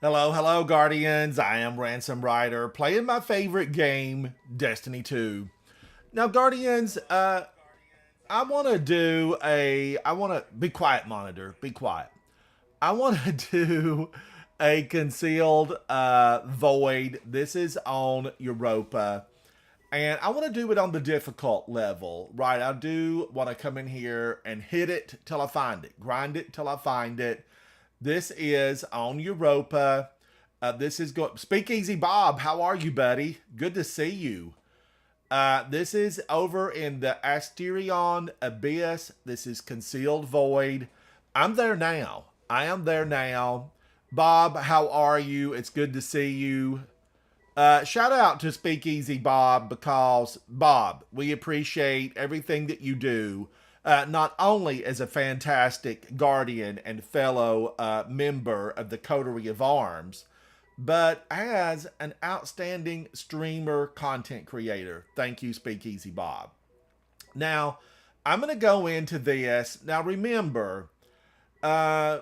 Hello, hello, Guardians. I am Ransom Rider, playing my favorite game, Destiny 2. Now, Guardians, I want to do a. I want to. Be quiet, monitor. Be quiet. I want to do a concealed void. This is on Europa. And I want to do it on the difficult level, right? I do want to come in here and hit it till I find it, grind it till I find it. This is on Europa. This is go. Speakeasy Bob, how are you, buddy? Good to see you. This is over in the Asterion Abyss. This is Concealed Void. I'm there now. I am there now. Bob, how are you? It's good to see you. Shout out to Speakeasy Bob because, Bob, we appreciate everything that you do, not only as a fantastic guardian and fellow member of the Coterie of Arms, but as an outstanding streamer content creator. Thank you, Speakeasy Bob. Now, I'm going to go into this. Now, remember,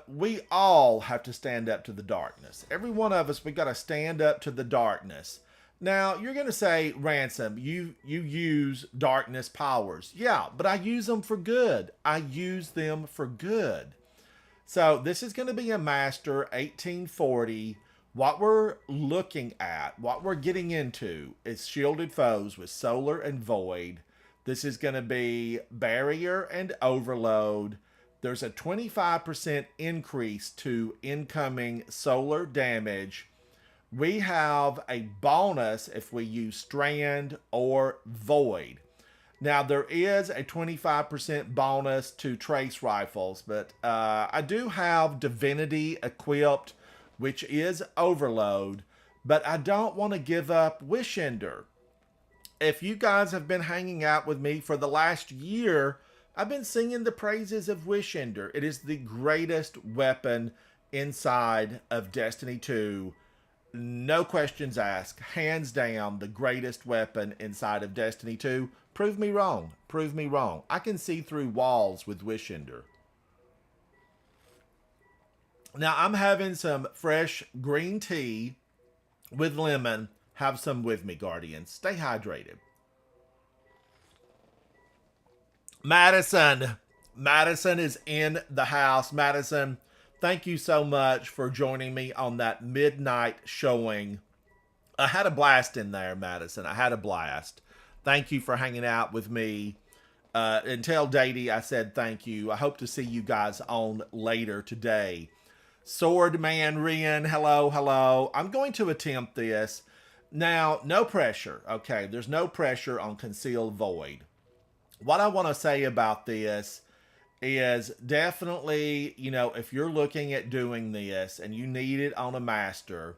we all have to stand up to the darkness. Every one of us, we got to stand up to the darkness. Now, you're going to say, Ransom, you use darkness powers. Yeah, but I use them for good. I use them for good. So this is going to be a Master 1840. What we're looking at, what we're getting into is shielded foes with Solar and Void. This is going to be Barrier and Overload. There's a 25% increase to incoming solar damage. We have a bonus if we use Strand or Void. Now, there is a 25% bonus to trace rifles, but I do have Divinity equipped, which is Overload, but I don't want to give up Wish Ender. If you guys have been hanging out with me for the last year, I've been singing the praises of Wish Ender. It is the greatest weapon inside of Destiny 2. No questions asked. Hands down, the greatest weapon inside of Destiny 2. Prove me wrong. Prove me wrong. I can see through walls with Wish Ender. Now, I'm having some fresh green tea with lemon. Have some with me, Guardians. Stay hydrated. Madison. Madison is in the house. Madison, thank you so much for joining me on that midnight showing. I had a blast in there, Madison. I had a blast. Thank you for hanging out with me. And tell Datey I said thank you. I hope to see you guys on later today. Swordman Rian, hello, hello. I'm going to attempt this. Now, no pressure. Okay, there's no pressure on Concealed Void. What I want to say about this is definitely, if you're looking at doing this and you need it on a master,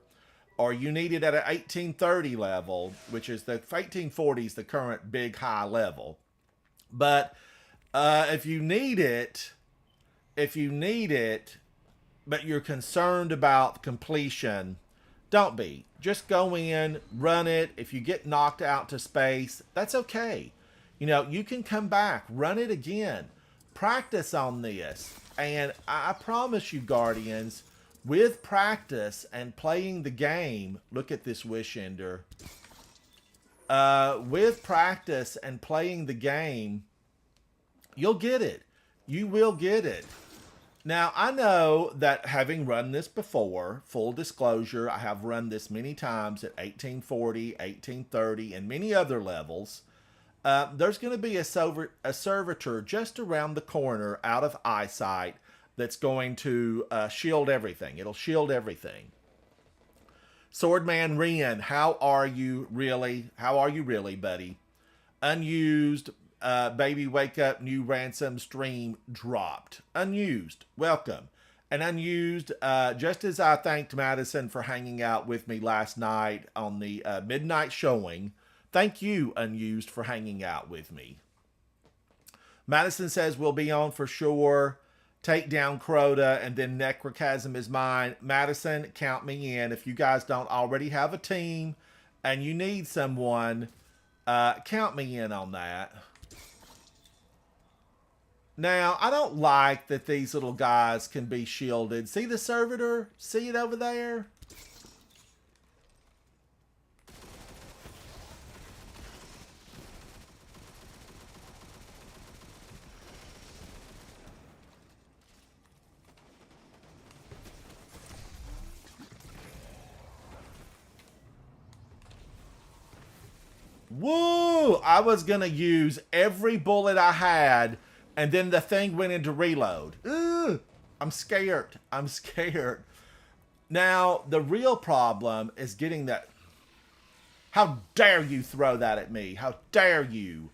or you need it at an 1830 level, which is the 1840 is the current big high level. But if you need it, but you're concerned about completion, don't be. Just go in, run it. If you get knocked out to space, that's okay. You can come back, run it again, practice on this. And I promise you, Guardians, with practice and playing the game, look at this Wish Ender. With practice and playing the game, you'll get it. You will get it. Now, I know that having run this before, full disclosure, I have run this many times at 1840, 1830, and many other levels. There's going to be a servitor just around the corner out of eyesight that's going to shield everything. It'll shield everything. Swordman Rian, how are you really? How are you really, buddy? Unused, baby wake up, new ransom stream dropped. Unused, welcome. And unused, just as I thanked Madison for hanging out with me last night on the midnight showing, thank you, Unused, for hanging out with me. Madison says we'll be on for sure. Take down Crota, and then Necrochasm is mine. Madison, count me in. If you guys don't already have a team and you need someone, count me in on that. Now, I don't like that these little guys can be shielded. See the servitor? See it over there? Woo! I was going to use every bullet I had, and then the thing went into reload. Ugh, I'm scared. I'm scared. Now, the real problem is getting that. How dare you throw that at me? How dare you?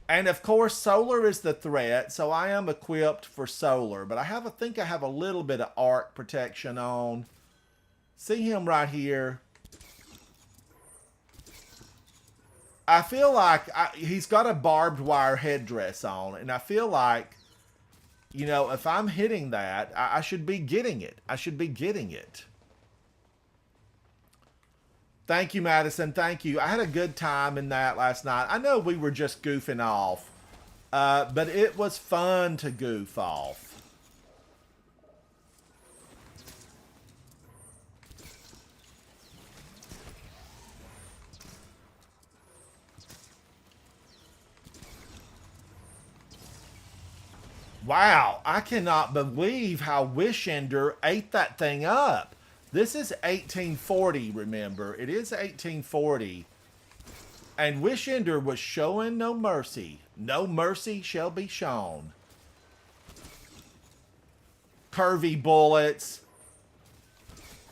And of course, solar is the threat, so I am equipped for solar. But I think I have a little bit of arc protection on. See him right here. I feel like he's got a barbed wire headdress on, and I feel like, you know, if I'm hitting that, I should be getting it. I should be getting it. Thank you, Madison. Thank you. I had a good time in that last night. I know we were just goofing off, but it was fun to goof off. Wow, I cannot believe how Wishender ate that thing up. This is 1840, remember. It is 1840. And Wishender was showing no mercy. No mercy shall be shown. Curvy bullets.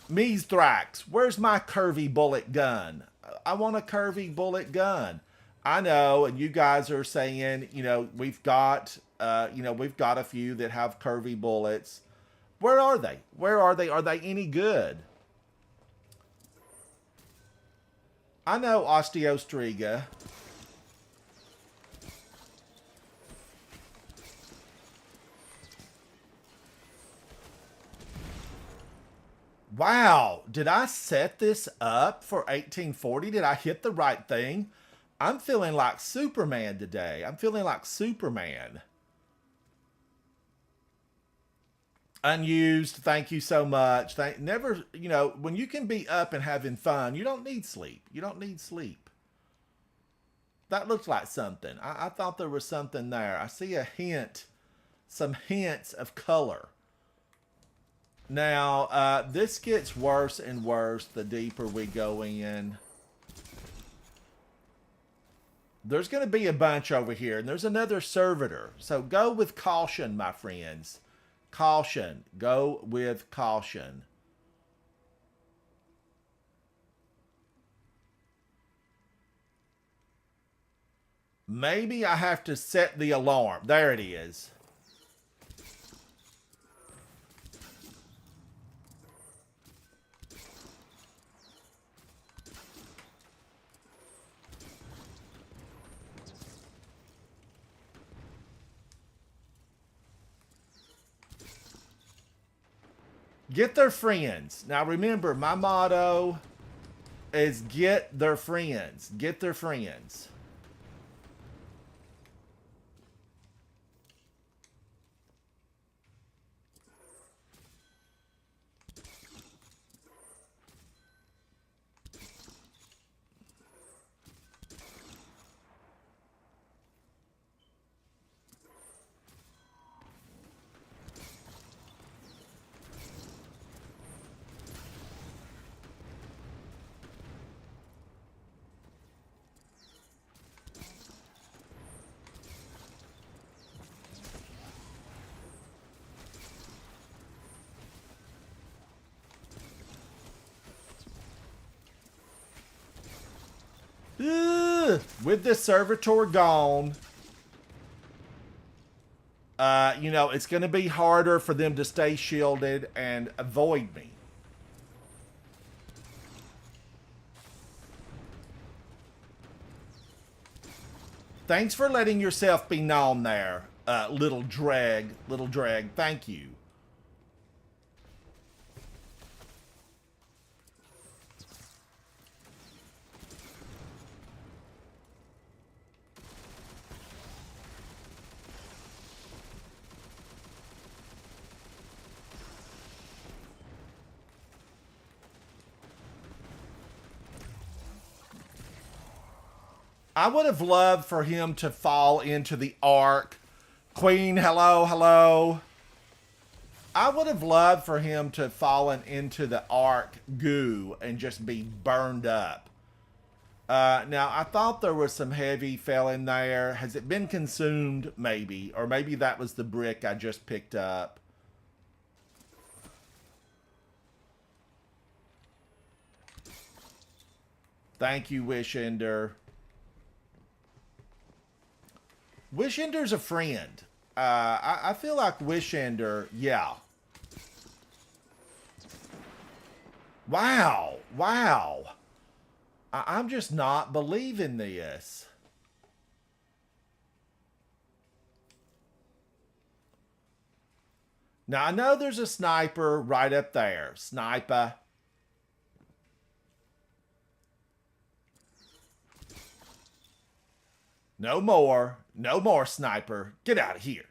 Meesthrax, where's my curvy bullet gun? I want a curvy bullet gun. I know, and you guys are saying, you know, we've got a few that have curvy bullets. Where are they? Where are they? Are they any good? I know Osteostriga. Wow, did I set this up for 1840? Did I hit the right thing? I'm feeling like Superman today. I'm feeling like Superman. Unused, thank you so much. Never, you know, when you can be up and having fun, you don't need sleep. You don't need sleep. That looked like something. I thought there was something there. I see a hint, some hints of color. Now, this gets worse and worse the deeper we go in. There's going to be a bunch over here, and there's another servitor. So go with caution, my friends. Caution. Go with caution. Maybe I have to set the alarm. There it is. Get their friends. Now remember, my motto is get their friends. Get their friends. Ugh, with the servitor gone, you know, it's going to be harder for them to stay shielded and avoid me. Thanks for letting yourself be known there, little drag. Little drag, thank you. I would have loved for him to fall into the arc. Queen, hello, hello. I would have loved for him to have fallen into the arc goo and just be burned up. Now, I thought there was some heavy fell in there. Has it been consumed? Maybe. Or maybe that was the brick I just picked up. Thank you, Wishender. Wishender's a friend. I feel like Wishender, yeah. Wow. Wow. I'm just not believing this. Now, I know there's a sniper right up there. Sniper. No more. No more, sniper. Get out of here.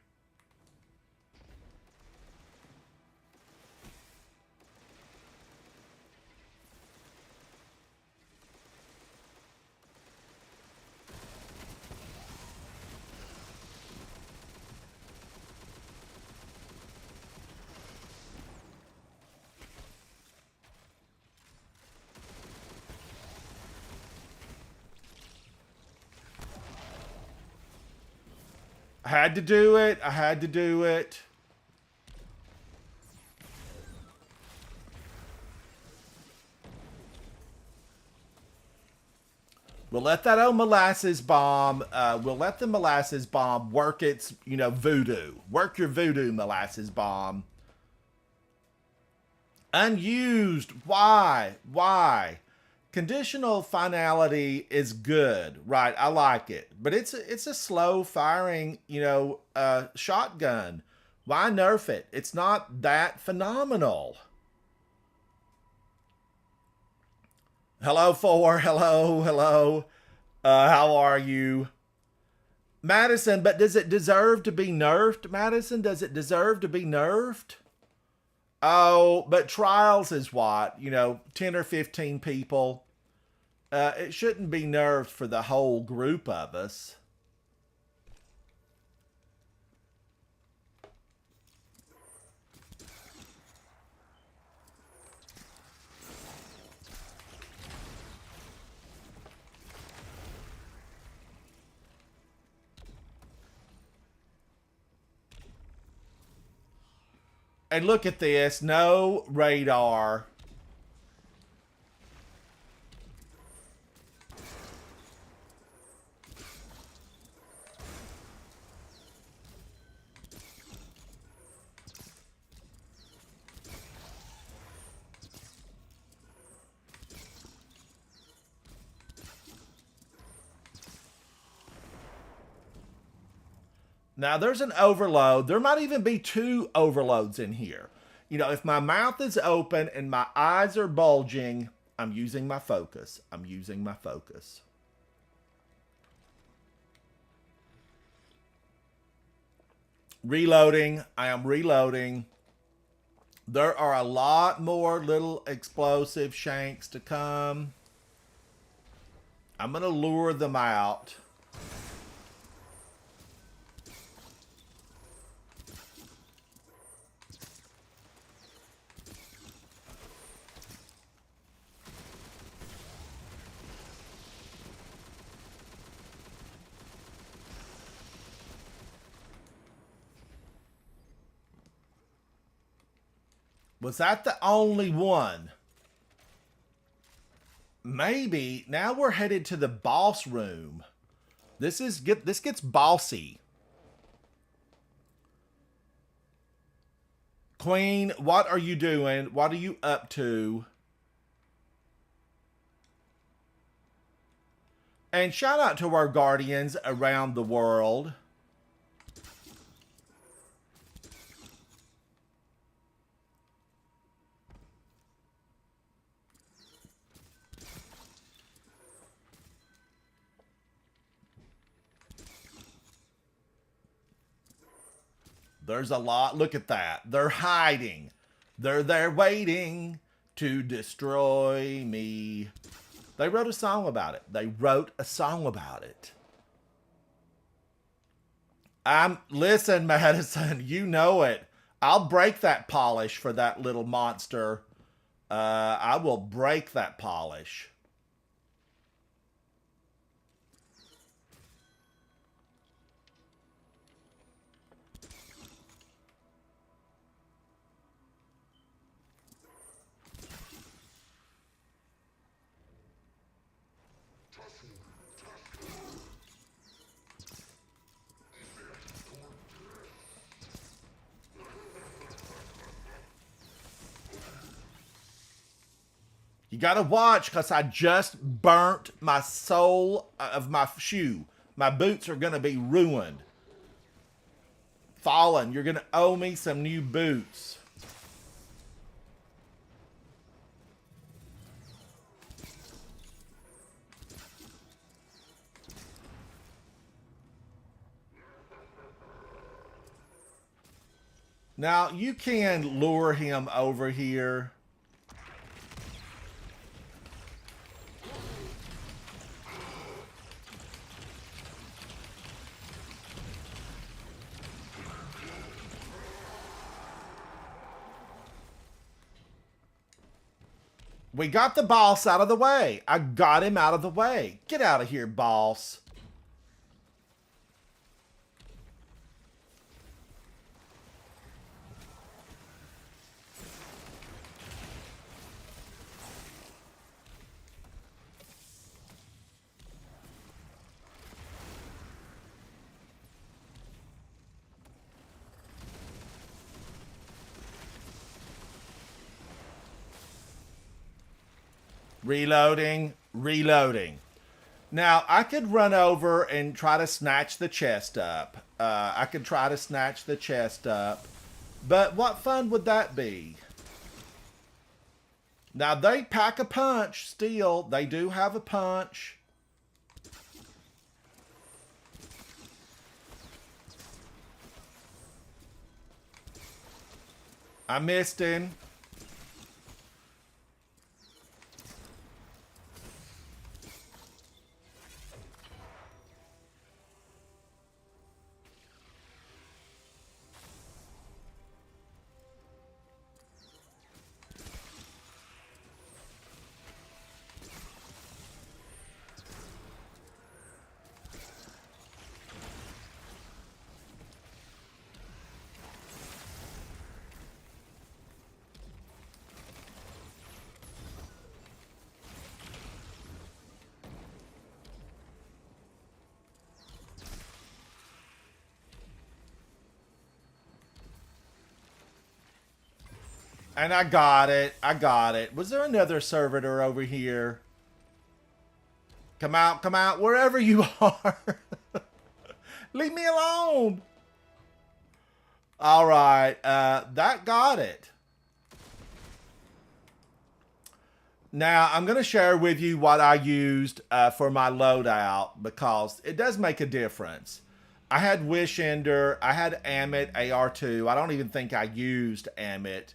I had to do it. I had to do it. We'll let that old molasses bomb, we'll let the molasses bomb work its, voodoo. Work your voodoo, molasses bomb. Unused. Why? Why? Conditional finality is good, right? I like it, but it's a slow firing, shotgun. Why nerf it? It's not that phenomenal. Hello, four. Hello, hello. How are you, Madison? But does it deserve to be nerfed, Madison? Does it deserve to be nerfed? Oh, but trials is what? 10 or 15 people. It shouldn't be nerfed for the whole group of us. And look at this. No radar. Now, there's an overload. There might even be two overloads in here. If my mouth is open and my eyes are bulging, I'm using my focus. I'm using my focus. Reloading. I am reloading. There are a lot more little explosive shanks to come. I'm going to lure them out. Was that the only one? Maybe. Now we're headed to the boss room. This gets bossy. Queen, what are you doing? What are you up to? And shout out to our guardians around the world. There's a lot. Look at that. They're hiding. They're there waiting to destroy me. They wrote a song about it. They wrote a song about it. Listen, Madison, you know it. I'll break that polish for that little monster. I will break that polish. You gotta watch, because I just burnt my sole of my shoe. My boots are gonna be ruined. Fallen, you're gonna owe me some new boots. Now, you can lure him over here. We got the boss out of the way. I got him out of the way. Get out of here, boss. Reloading, reloading. Now, I could run over and try to snatch the chest up. I could try to snatch the chest up. But what fun would that be? Now, they pack a punch still. They do have a punch. I missed him. And I got it. I got it. Was there another servitor over here? Come out, wherever you are. Leave me alone. All right, that got it. Now, I'm going to share with you what I used for my loadout, because it does make a difference. I had Wish Ender, I had Amit AR2. I don't even think I used Amit.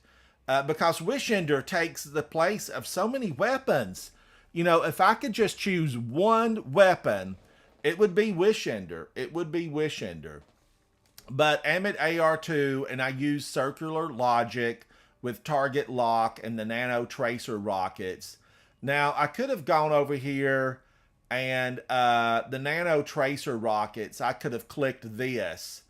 Because Wish Ender takes the place of so many weapons. You know, if I could just choose one weapon, it would be Wish Ender. It would be Wish Ender. But Amit AR2, and I used Circular Logic with Target Lock and the Nano Tracer rockets. Now, I could have gone over here and the Nano Tracer rockets, I could have clicked this.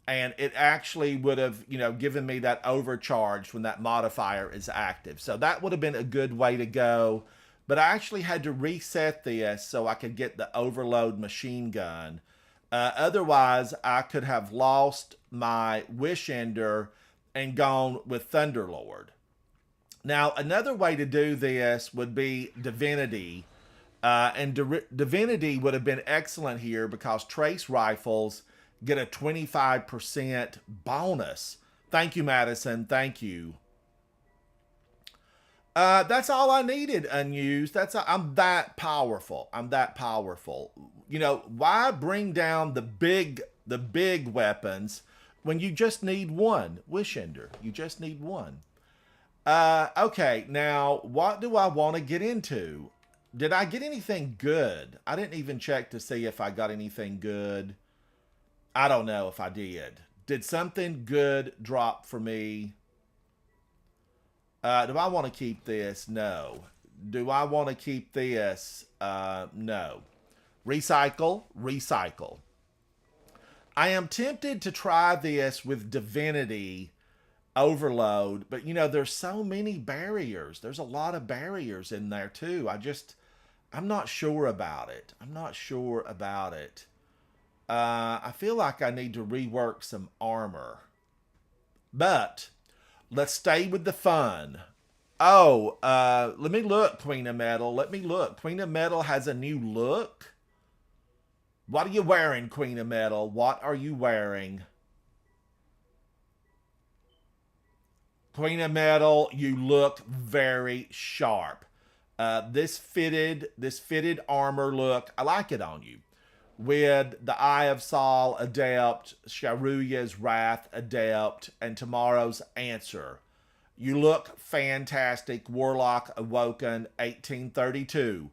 And it actually would have, you know, given me that overcharge when that modifier is active. So that would have been a good way to go. But I actually had to reset this so I could get the overload machine gun. Otherwise, I could have lost my Wish Ender and gone with Thunderlord. Now, another way to do this would be Divinity. Divinity would have been excellent here because Trace Rifles get a 25% bonus. Thank you, Madison. Thank you. That's all I needed unused. I'm that powerful. I'm that powerful. You know, why bring down the big weapons when you just need one? Wish Ender. You just need one. Okay, now what do I want to get into? Did I get anything good? I didn't even check to see if I got anything good. I don't know if I did. Did something good drop for me? Do I want to keep this? No. Do I want to keep this? No. Recycle, recycle. I am tempted to try this with Divinity Overload, but there's so many barriers. There's a lot of barriers in there too. I'm not sure about it. I'm not sure about it. I feel like I need to rework some armor. But let's stay with the fun. Oh, let me look, Queen of Metal. Let me look. Queen of Metal has a new look. What are you wearing, Queen of Metal? What are you wearing? Queen of Metal, you look very sharp. This fitted armor look, I like it on you. With the Eye of Saul Adept, Sharuya's Wrath Adept, and tomorrow's Answer. You look fantastic. Warlock Awoken 1832.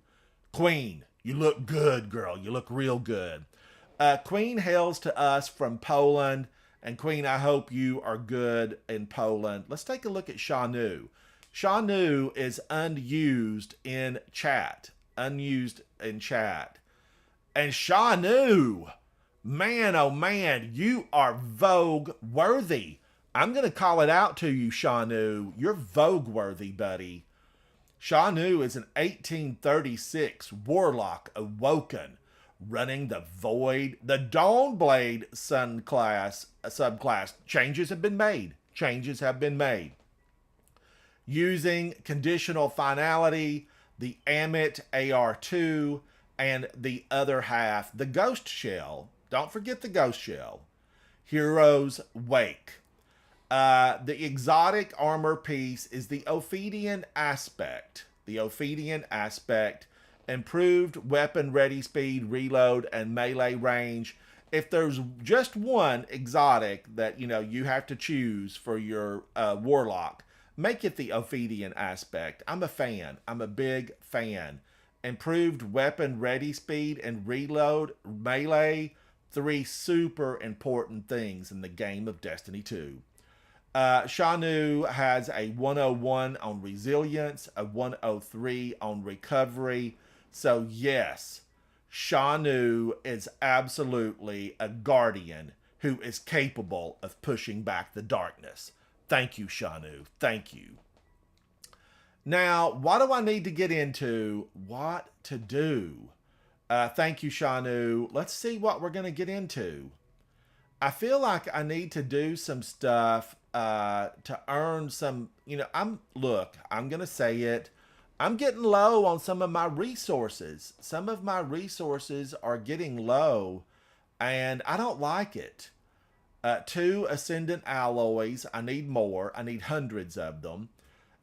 Queen, you look good, girl. You look real good. Queen hails to us from Poland. And Queen, I hope you are good in Poland. Let's take a look at Shanu. Shanu is unused in chat. Unused in chat. And Shanu, man, oh man, you are Vogue worthy. I'm going to call it out to you, Shanu. You're Vogue worthy, buddy. Shanu is an 1836 Warlock Awoken, running the Void, the Dawnblade subclass. Changes have been made. Changes have been made. Using conditional finality, the Amit AR2, and the other half, the Ghost Shell. Don't forget the Ghost Shell. Hero's Wake. The exotic armor piece is the Ophidian Aspect. The Ophidian Aspect. Improved weapon ready speed, reload, and melee range. If there's just one exotic that you have to choose for your warlock, make it the Ophidian Aspect. I'm a fan. I'm a big fan. Improved weapon ready speed and reload, melee, 3 super important things in the game of Destiny 2. Shanu has a 101 on resilience, a 103 on recovery. So yes, Shanu is absolutely a guardian who is capable of pushing back the darkness. Thank you, Shanu. Thank you. Now, what do I need to get into? What to do? Thank you, Shanu. Let's see what we're going to get into. I feel like I need to do some stuff to earn some, I'm going to say it. I'm getting low on some of my resources. Some of my resources are getting low, and I don't like it. 2 Ascendant Alloys. I need more. I need hundreds of them.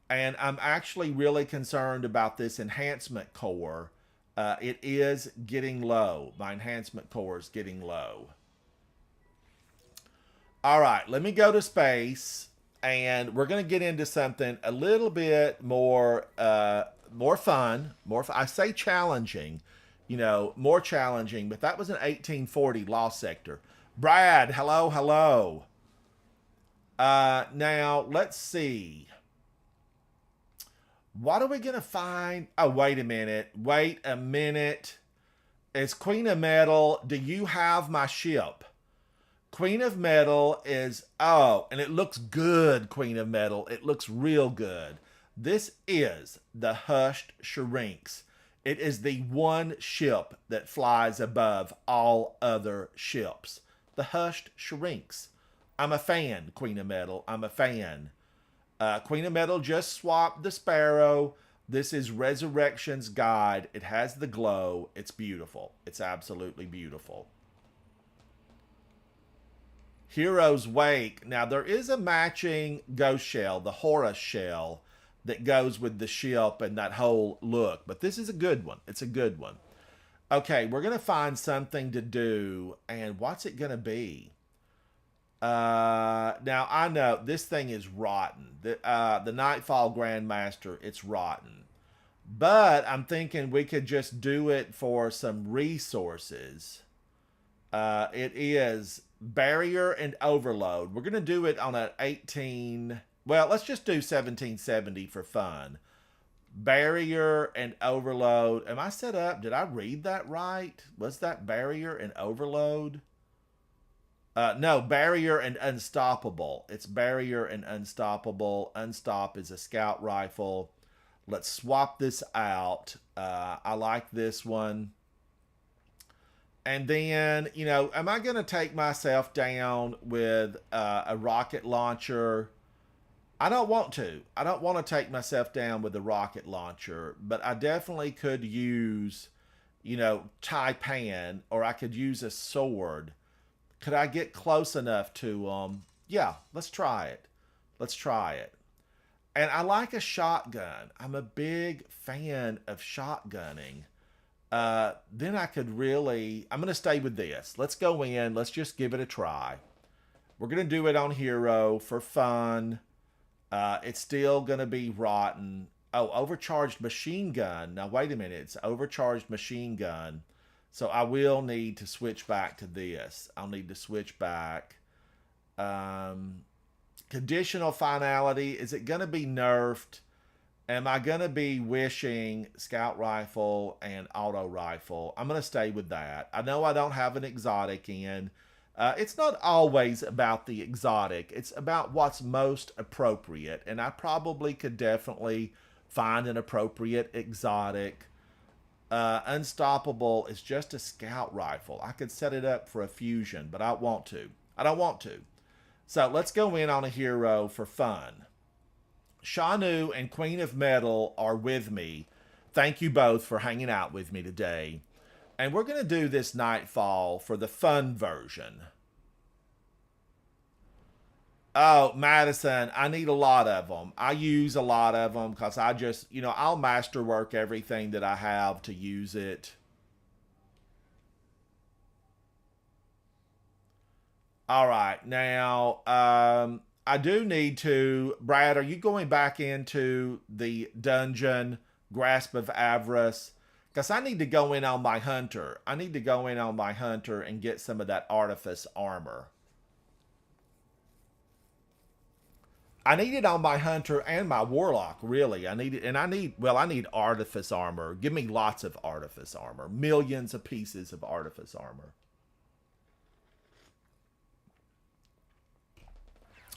And I'm actually really concerned about this enhancement core. It is getting low. My enhancement core is getting low. All right, let me go to space, and we're going to get into something a little bit more fun. I say challenging, more challenging, but that was an 1840 Lost Sector. Brad, hello, hello. Now, let's see. What are we going to find? Oh, wait a minute. Wait a minute. It's Queen of Metal. Do you have my ship? Queen of Metal is... Oh, and it looks good, Queen of Metal. It looks real good. This is the Hushed Shrinks. It is the one ship that flies above all other ships. The Hushed Shrinks. I'm a fan, Queen of Metal. I'm a fan. Queen of Metal just swapped the Sparrow. This is Resurrection's Guide. It has the glow. It's beautiful. It's absolutely beautiful. Hero's Wake. Now, there is a matching ghost shell, the Horus shell, that goes with the ship and that whole look. But this is a good one. It's a good one. Okay, we're going to find something to do. And what's it going to be? Now, I know this thing is rotten. The Nightfall Grandmaster, it's rotten. But I'm thinking we could just do it for some resources. It is barrier and overload. We're going to do it on an 18. Well, let's just do 1770 for fun. Barrier and overload. Am I set up? Did I read that right? Was that barrier and overload? No, barrier and unstoppable. It's barrier and unstoppable. Unstop is a scout rifle. Let's swap this out. I like this one. And then, you know, am I going to take myself down with a rocket launcher? I don't want to. I don't want to take myself down with a rocket launcher, but I definitely could use, you know, Taipan, or I could use a sword. Could I get close enough to them? Yeah, let's try it. Let's try it. And I like a shotgun. I'm a big fan of shotgunning. Then I could really... I'm going to stay with this. Let's go in. Let's just give it a try. We're going to do it on hero for fun. It's still going to be rotten. Oh, overcharged machine gun. Now, wait a minute. It's overcharged machine gun. So I will need to switch back to this. I'll need to switch back. Conditional finality. Is it going to be nerfed? Am I going to be wishing scout rifle and auto rifle? I'm going to stay with that. I know I don't have an exotic in. It's not always about the exotic. It's about what's most appropriate. And I probably could definitely find an appropriate exotic. Unstoppable is just a scout rifle. I could set it up for a fusion, but I don't want to. I don't want to. So let's go in on a hero for fun. Shanu and Queen of Metal are with me. Thank you both for hanging out with me today. And we're going to do this Nightfall for the fun version. Oh, Madison, I need a lot of them. I use a lot of them because I just, you know, I'll masterwork everything that I have to use it. All right, now, I do need to... Brad, are you going back into the dungeon, Grasp of Avarice? Because I need to go in on my hunter. I need to go in on my hunter and get some of that artifice armor. I need it on my hunter and my warlock, really. I need it, and I need artifice armor. Give me lots of artifice armor. Millions of pieces of artifice armor.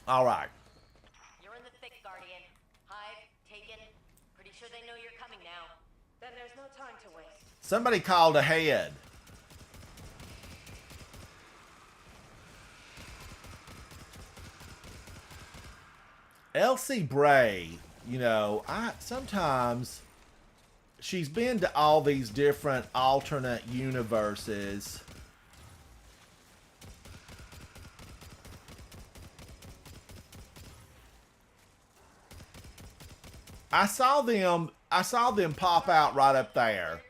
All right. You're in the thick, Guardian. Hive, taken. Pretty sure they know you're coming now. Then there's no time to waste. Somebody called ahead. Elsie Bray, you know, sometimes she's been to all these different alternate universes. I saw them pop out right up there.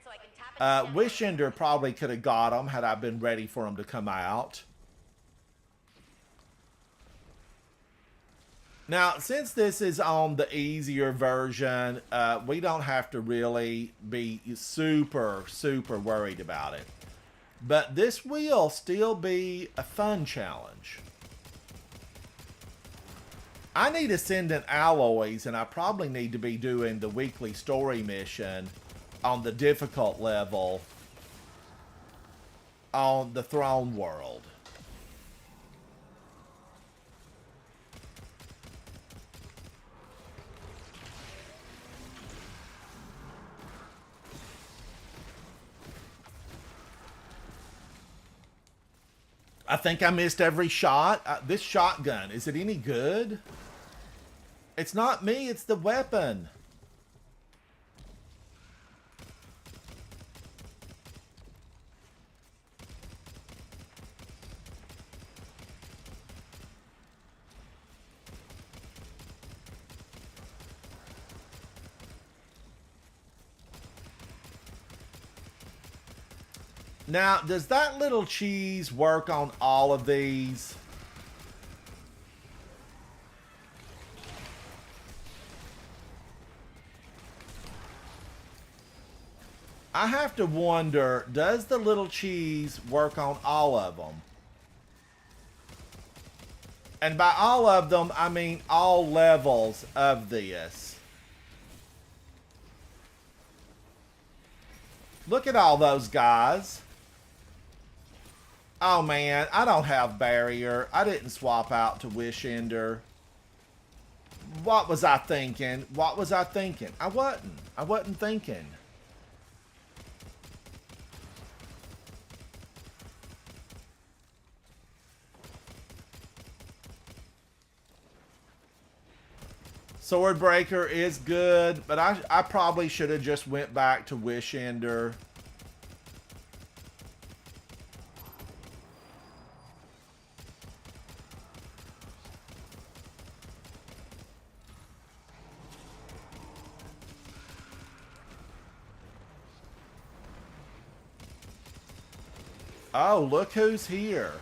Wishender probably could have got them had I been ready for them to come out. Now, since this is on the easier version, we don't have to really be super worried about it. But this will still be a fun challenge. I need Ascendant Alloys, and I probably need to be doing the weekly story mission on the difficult level on the Throne World. I think I missed every shot. This shotgun, is it any good? It's not me, it's the weapon. Now, does that little cheese work on all of these? I have to wonder, does the little cheese work on all of them? And by all of them, I mean all levels of this. Look at all those guys. Oh man, I don't have barrier. I didn't swap out to Wish Ender. What was I thinking? What was I thinking? I wasn't thinking. Swordbreaker is good, but I probably should have just went back to Wish Ender. Oh, look who's here.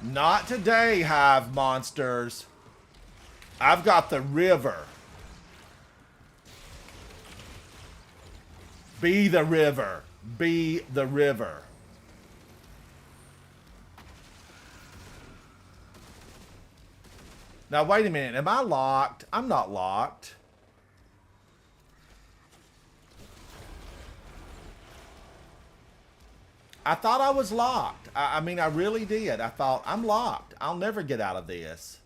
Not today, Hive monsters. I've got the river. Be the river. Be the river. Now, wait a minute. Am I locked? I'm not locked. I thought I was locked. I mean, I really did. I thought, I'm locked. I'll never get out of this.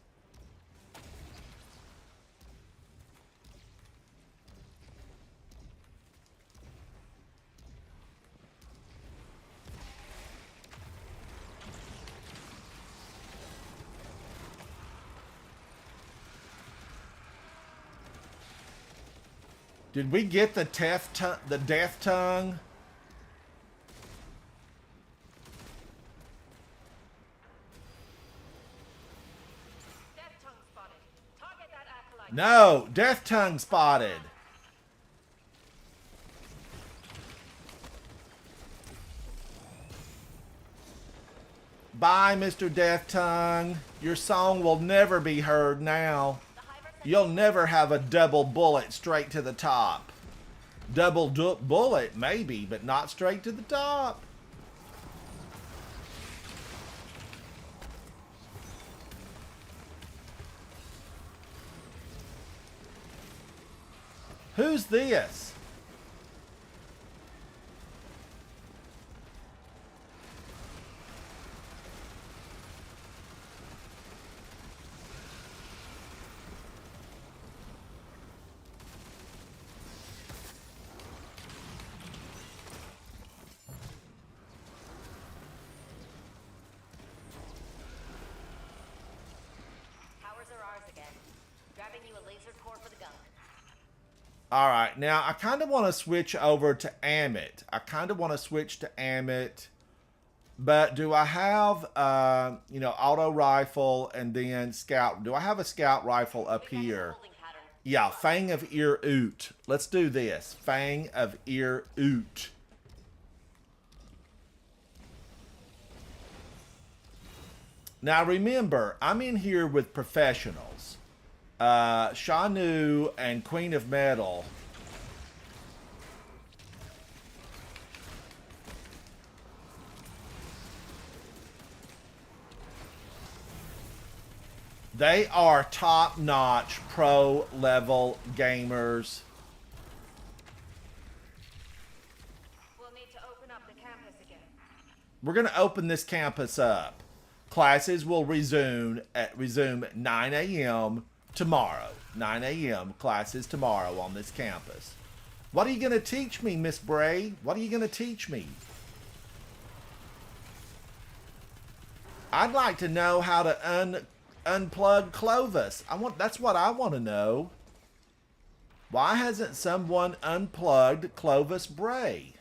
Did we get the death tongue? No, death tongue spotted. Bye, Mr. Death Tongue. Your song will never be heard now. You'll never have a double bullet straight to the top. Double bullet, maybe, but not straight to the top. Who's this? All right, now I kind of want to switch over to Amit. But do I have, auto rifle and then scout? Do I have a scout rifle up here? Yeah, Fang of Ear Oot. Let's do this. Fang of Ear Oot. Now remember, I'm in here with professionals. Shanu and Queen of Metal. They are top-notch pro-level gamers. We'll need to open up the campus again. We're going to open this campus up. Classes will resume 9 a.m. tomorrow. 9 a.m. classes tomorrow on this campus. What are you going to teach me, Miss Bray? What are you going to teach me? I'd like to know how to unplug Clovis. That's what I want to know. Why hasn't someone unplugged Clovis Bray?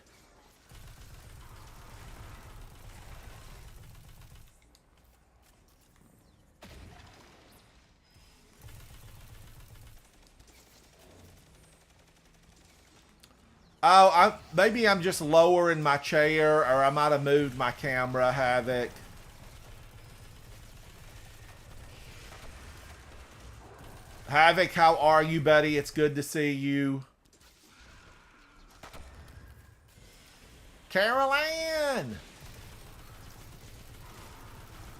Oh, maybe I'm just lower in my chair, or I might have moved my camera, Havoc. Havoc, how are you, buddy? It's good to see you. Carol Ann!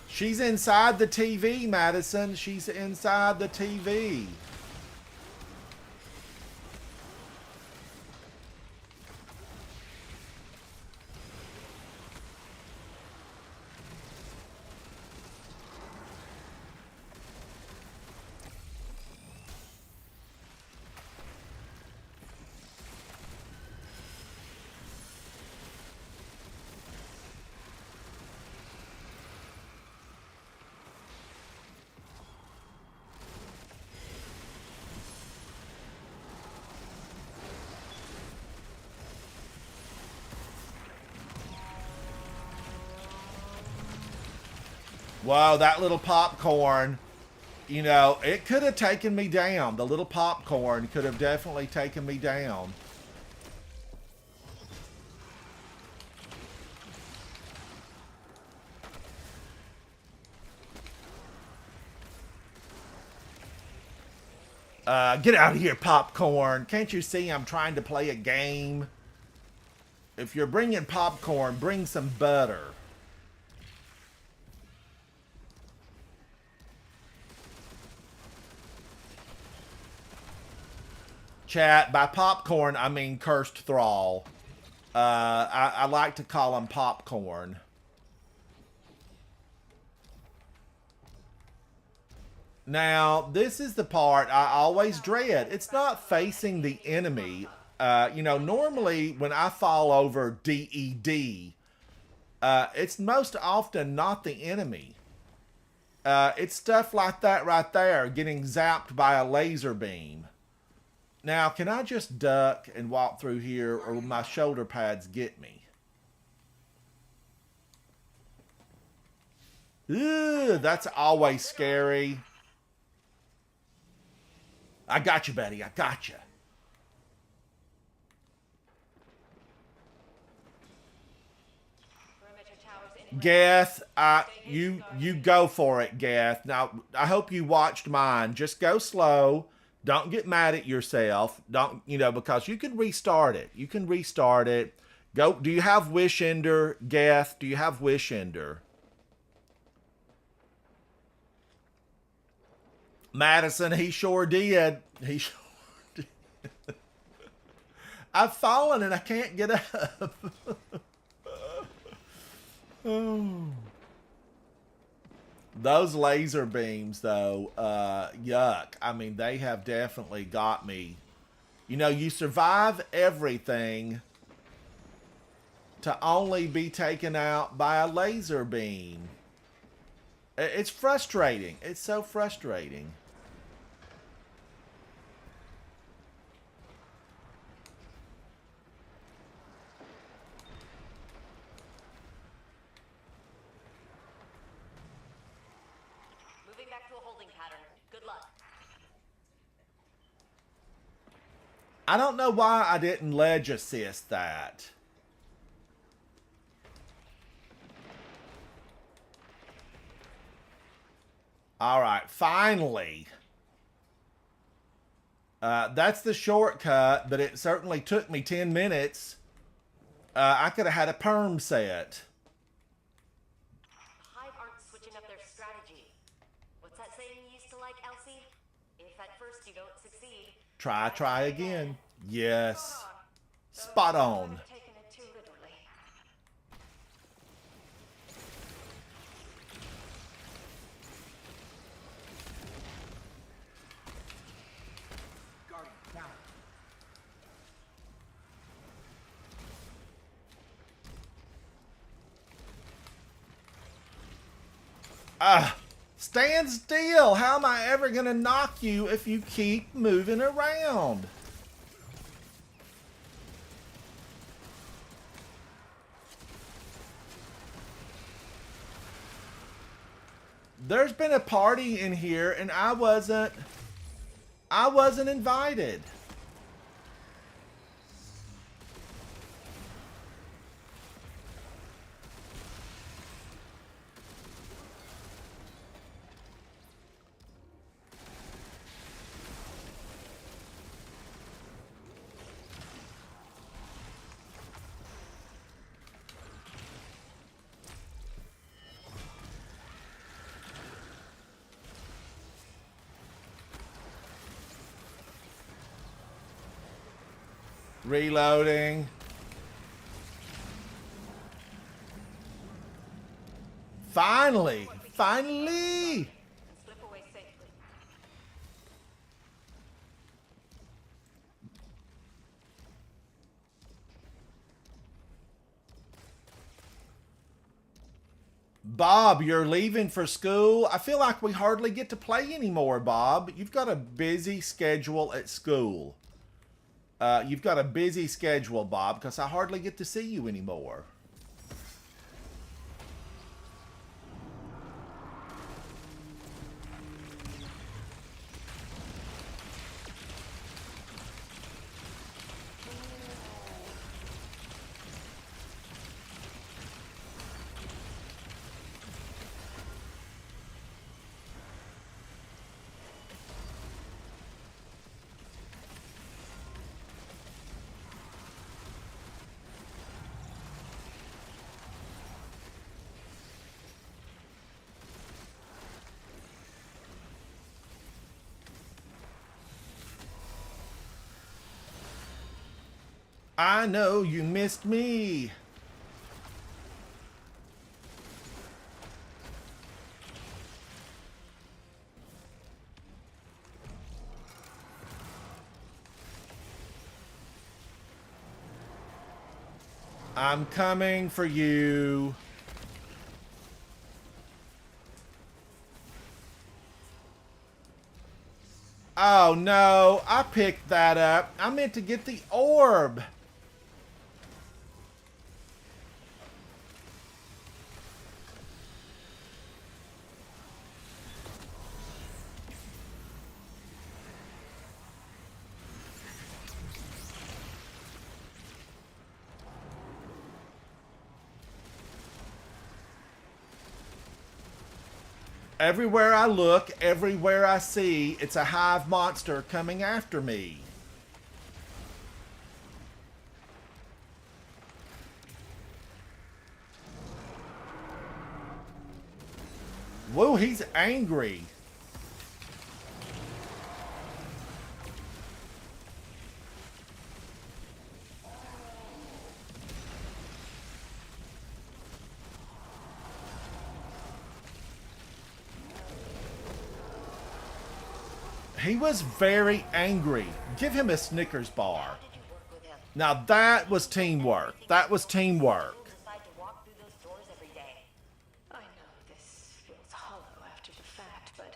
She's inside the TV, Madison. She's inside the TV. Wow, that little popcorn, you know, it could have taken me down. The little popcorn could have definitely taken me down. Get out of here, popcorn. Can't you see I'm trying to play a game? If you're bringing popcorn, bring some butter. Chat, by popcorn, I mean cursed thrall. I like to call him popcorn. Now, this is the part I always dread. It's not facing the enemy. You know, normally when I fall over DED, it's most often not the enemy. It's stuff like that right there, getting zapped by a laser beam. Now, can I just duck and walk through here, or will my shoulder pads get me? Ugh, that's always scary. I got you, buddy. I got you. Geth, you go for it, Geth. Now, I hope you watched mine. Just go slow. Don't get mad at yourself. Don't, you know, because you can restart it. You can restart it. Go. Do you have Wish Ender, Geth? Do you have Wish Ender? Madison, he sure did. He sure did. I've fallen and I can't get up. Oh. Those laser beams, though, yuck. I mean, they have definitely got me. You know, you survive everything to only be taken out by a laser beam. It's frustrating. It's so frustrating. I don't know why I didn't ledge assist that. Alright, finally. That's the shortcut, but it certainly took me 10 minutes. I could have had a perm set. Hive aren't switching up their strategy. What's that saying you used to like, Elsie? If at first you don't succeed, Try again. Yes. Spot on. Stand still. How am I ever going to knock you if you keep moving around? There's been a party in here and I wasn't invited. Reloading. Finally! Finally! And slip away safely. Bob, you're leaving for school? I feel like we hardly get to play anymore, Bob. You've got a busy schedule at school. You've got a busy schedule, Bob, because I hardly get to see you anymore. I know you missed me. I'm coming for you. Oh no, I picked that up. I meant to get the orb. Everywhere I look, everywhere I see, it's a hive monster coming after me. Whoa, he's angry. He was very angry. Give him a Snickers bar. How did you work with him? Now that was teamwork. That was teamwork. You'll decide to walk through those doors every day. I know this feels hollow after the fact, but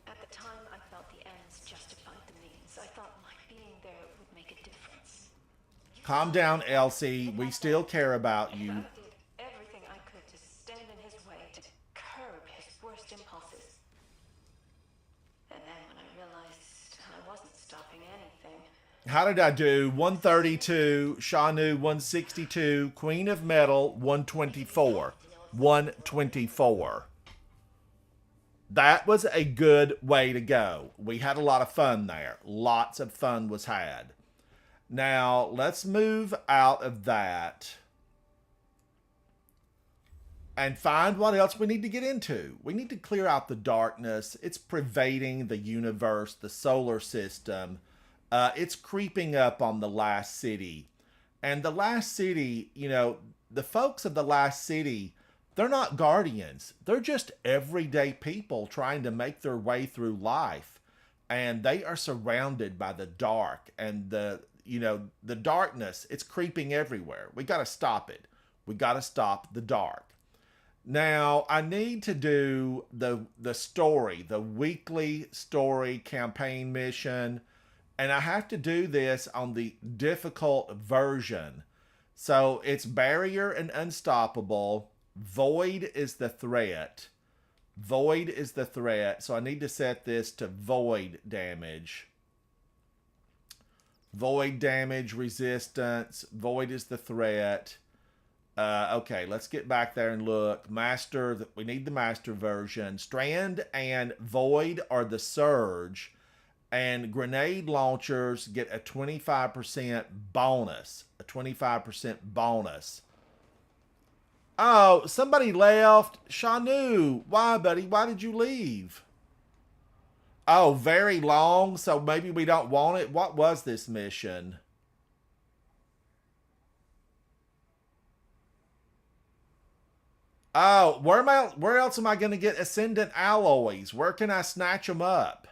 at the time I felt the ends justified the means. I thought my being there would make a difference. Calm down, Elsie. We still care about you. I did everything I could to stand in his way, to curb his worst impulses. And then when I realized I wasn't stopping anything, How did I do? 132, Shanu 162, Queen of Metal 124. 124. That was a good way to go. We had a lot of fun there. Lots of fun was had. Now, let's move out of that and find what else we need to get into. We need to clear out the darkness. It's pervading the universe, the solar system. It's creeping up on the last city. And the last city, you know, the folks of the last city, they're not guardians. They're just everyday people trying to make their way through life. And they are surrounded by the dark and the darkness. It's creeping everywhere. We got to stop it. We got to stop the dark. Now, I need to do the story, the weekly story campaign mission. And I have to do this on the difficult version. So it's barrier and unstoppable. Void is the threat. Void is the threat. So I need to set this to void damage. Void damage resistance. Void is the threat. Okay, let's get back there and look. Master, we need the master version. Strand and Void are the surge. And grenade launchers get a 25% bonus. A 25% bonus. Oh, somebody left. Shanu, why, buddy? Why did you leave? Oh, very long, so maybe we don't want it. What was this mission? Oh, where else am I going to get Ascendant alloys? Where can I snatch them up?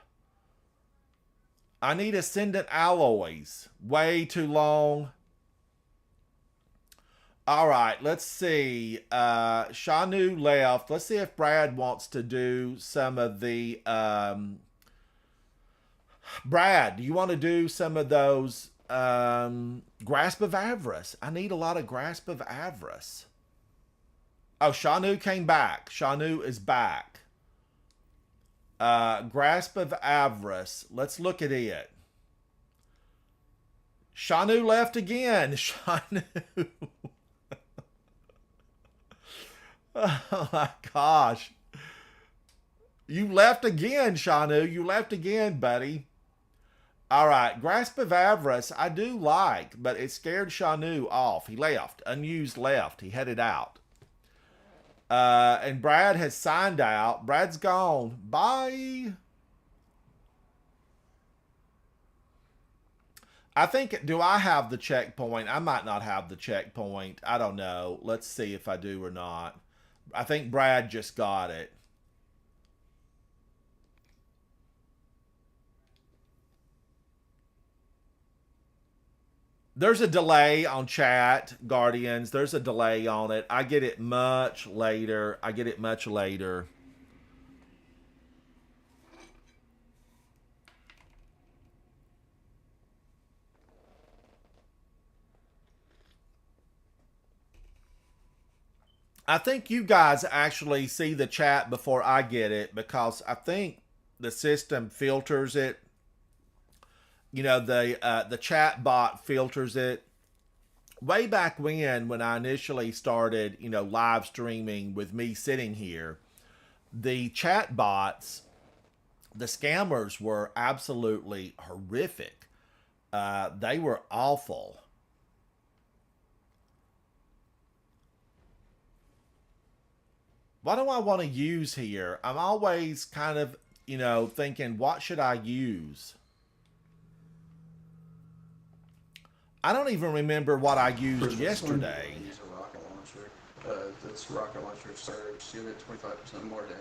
I need Ascendant alloys. Way too long. All right, let's see. Shanu left. Let's see if Brad wants to do some of the. Brad, do you want to do some of those Grasp of Avarice? I need a lot of Grasp of Avarice. Oh, Shanu came back. Shanu is back. Grasp of Avarice. Let's look at it. Shanu left again. Shanu. Oh my gosh. You left again, Shanu. You left again, buddy. All right. Grasp of Avarice, I do like, but it scared Shanu off. He left. Unused left. He headed out. And Brad has signed out. Brad's gone. Bye. I think, do I have the checkpoint? I might not have the checkpoint. I don't know. Let's see if I do or not. I think Brad just got it. There's a delay on chat, Guardians. There's a delay on it. I get it much later. I get it much later. I think you guys actually see the chat before I get it because I think the system filters it. You know, the chat bot filters it. Way back when I initially started, you know, live streaming with me sitting here, the chat bots, the scammers were absolutely horrific. They were awful. What do I want to use here? I'm always kind of, you know, thinking, what should I use? I don't even remember what I used yesterday. Use a rocket launcher. This rocket launcher surge, you get 25% more damage.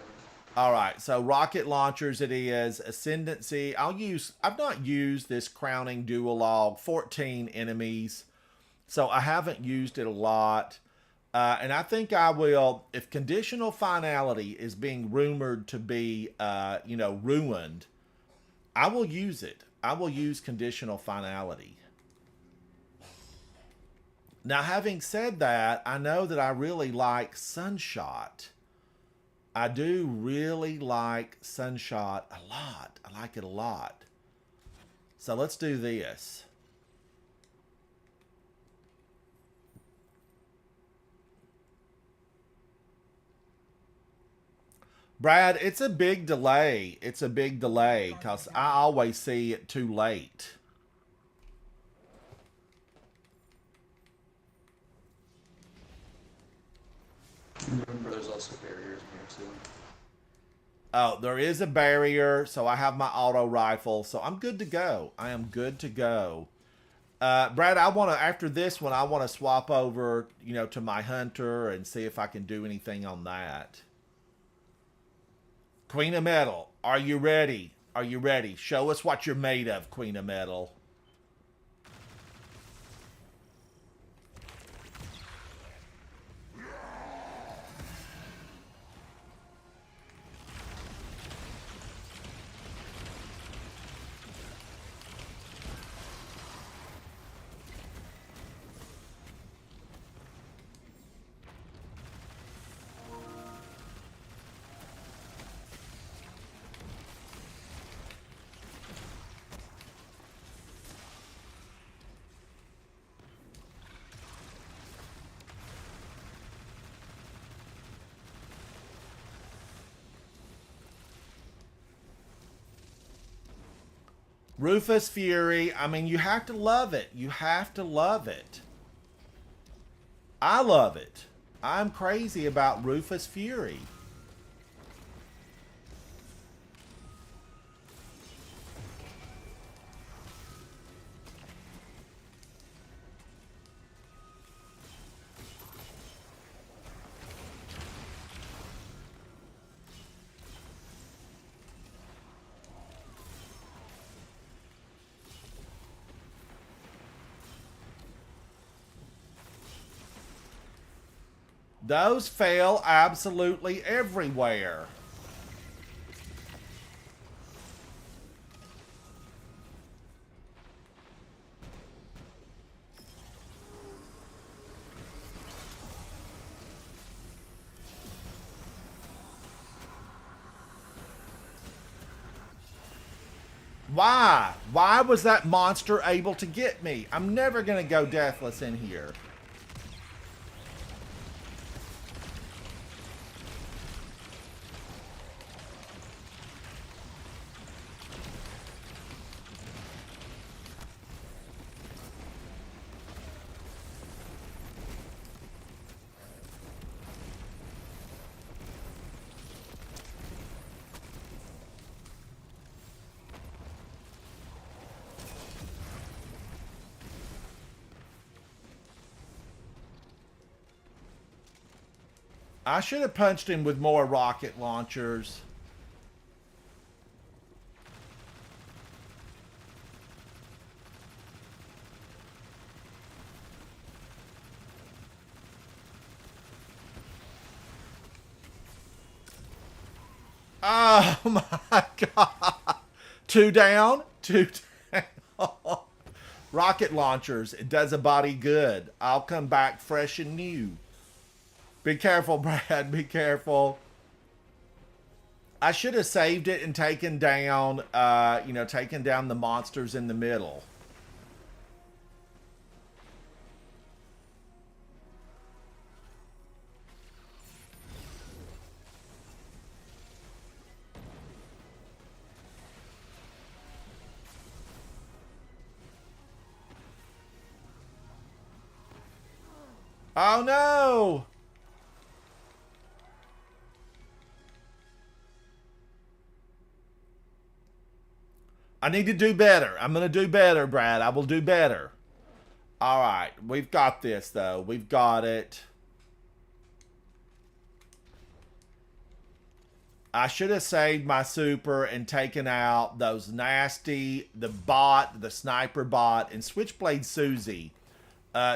All right, so rocket launchers it is. Ascendancy. I've not used this crowning duologue. 14 enemies. So I haven't used it a lot. And I think I will, if conditional finality is being rumored to be, you know, ruined, I will use it. I will use conditional finality. Now, having said that, I know that I really like Sunshot. I do really like Sunshot a lot. I like it a lot. So let's do this. Brad, it's a big delay. It's a big delay because I always see it too late. Remember, there's also barriers in here too. Oh, there is a barrier, so I have my auto rifle, so I'm good to go. I am good to go. Brad, I want to, after this one, I want to swap over, you know, to my hunter and see if I can do anything on that. Queen of Metal, are you ready? Are you ready? Show us what you're made of, Queen of Metal. Rufus Fury, I mean, you have to love it. You have to love it. I love it. I'm crazy about Rufus Fury. Those fail absolutely everywhere. Why? Why was that monster able to get me? I'm never going to go deathless in here. I should have punched him with more rocket launchers. Oh my god. Two down, two down. Rocket launchers. It does a body good. I'll come back fresh and new. Be careful, Brad. Be careful. I should have saved it and taken down, taken down the monsters in the middle. Oh no! I need to do better. I'm going to do better, Brad. I will do better. All right. We've got this, though. We've got it. I should have saved my super and taken out those nasty, the bot, the sniper bot, and Switchblade Susie.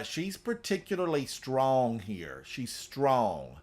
She's particularly strong here. She's strong.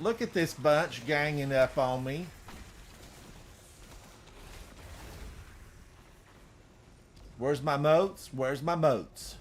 Look at this bunch ganging up on me. Where's my moats? Where's my moats?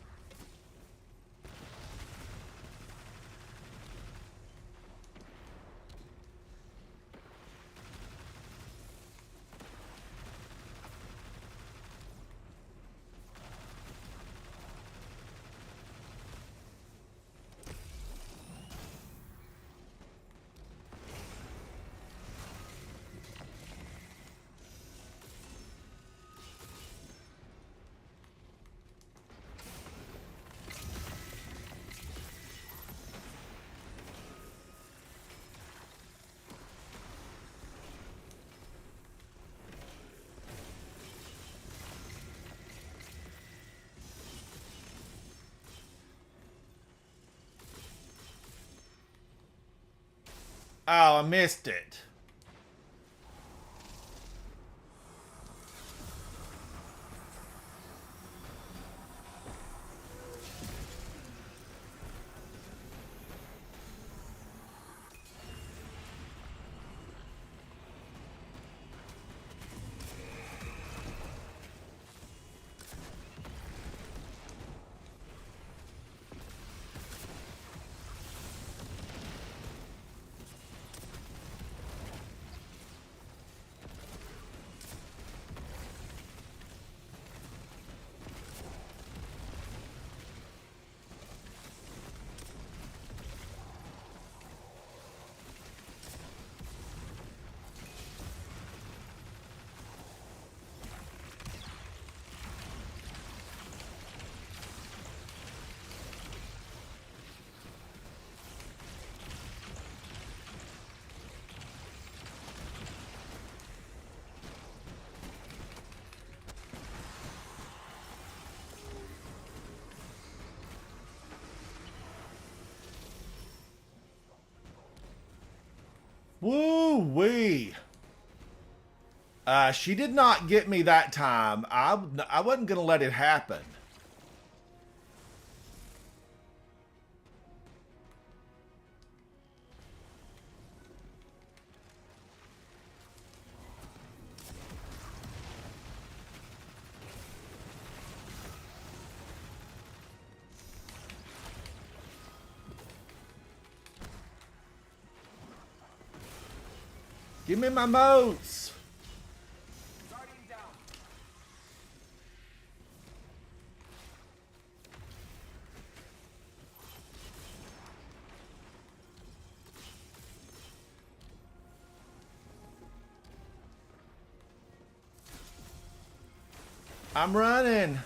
Oh, I missed it. Woo wee. She did not get me that time. I wasn't going to let it happen. Give me my moats. I'm running.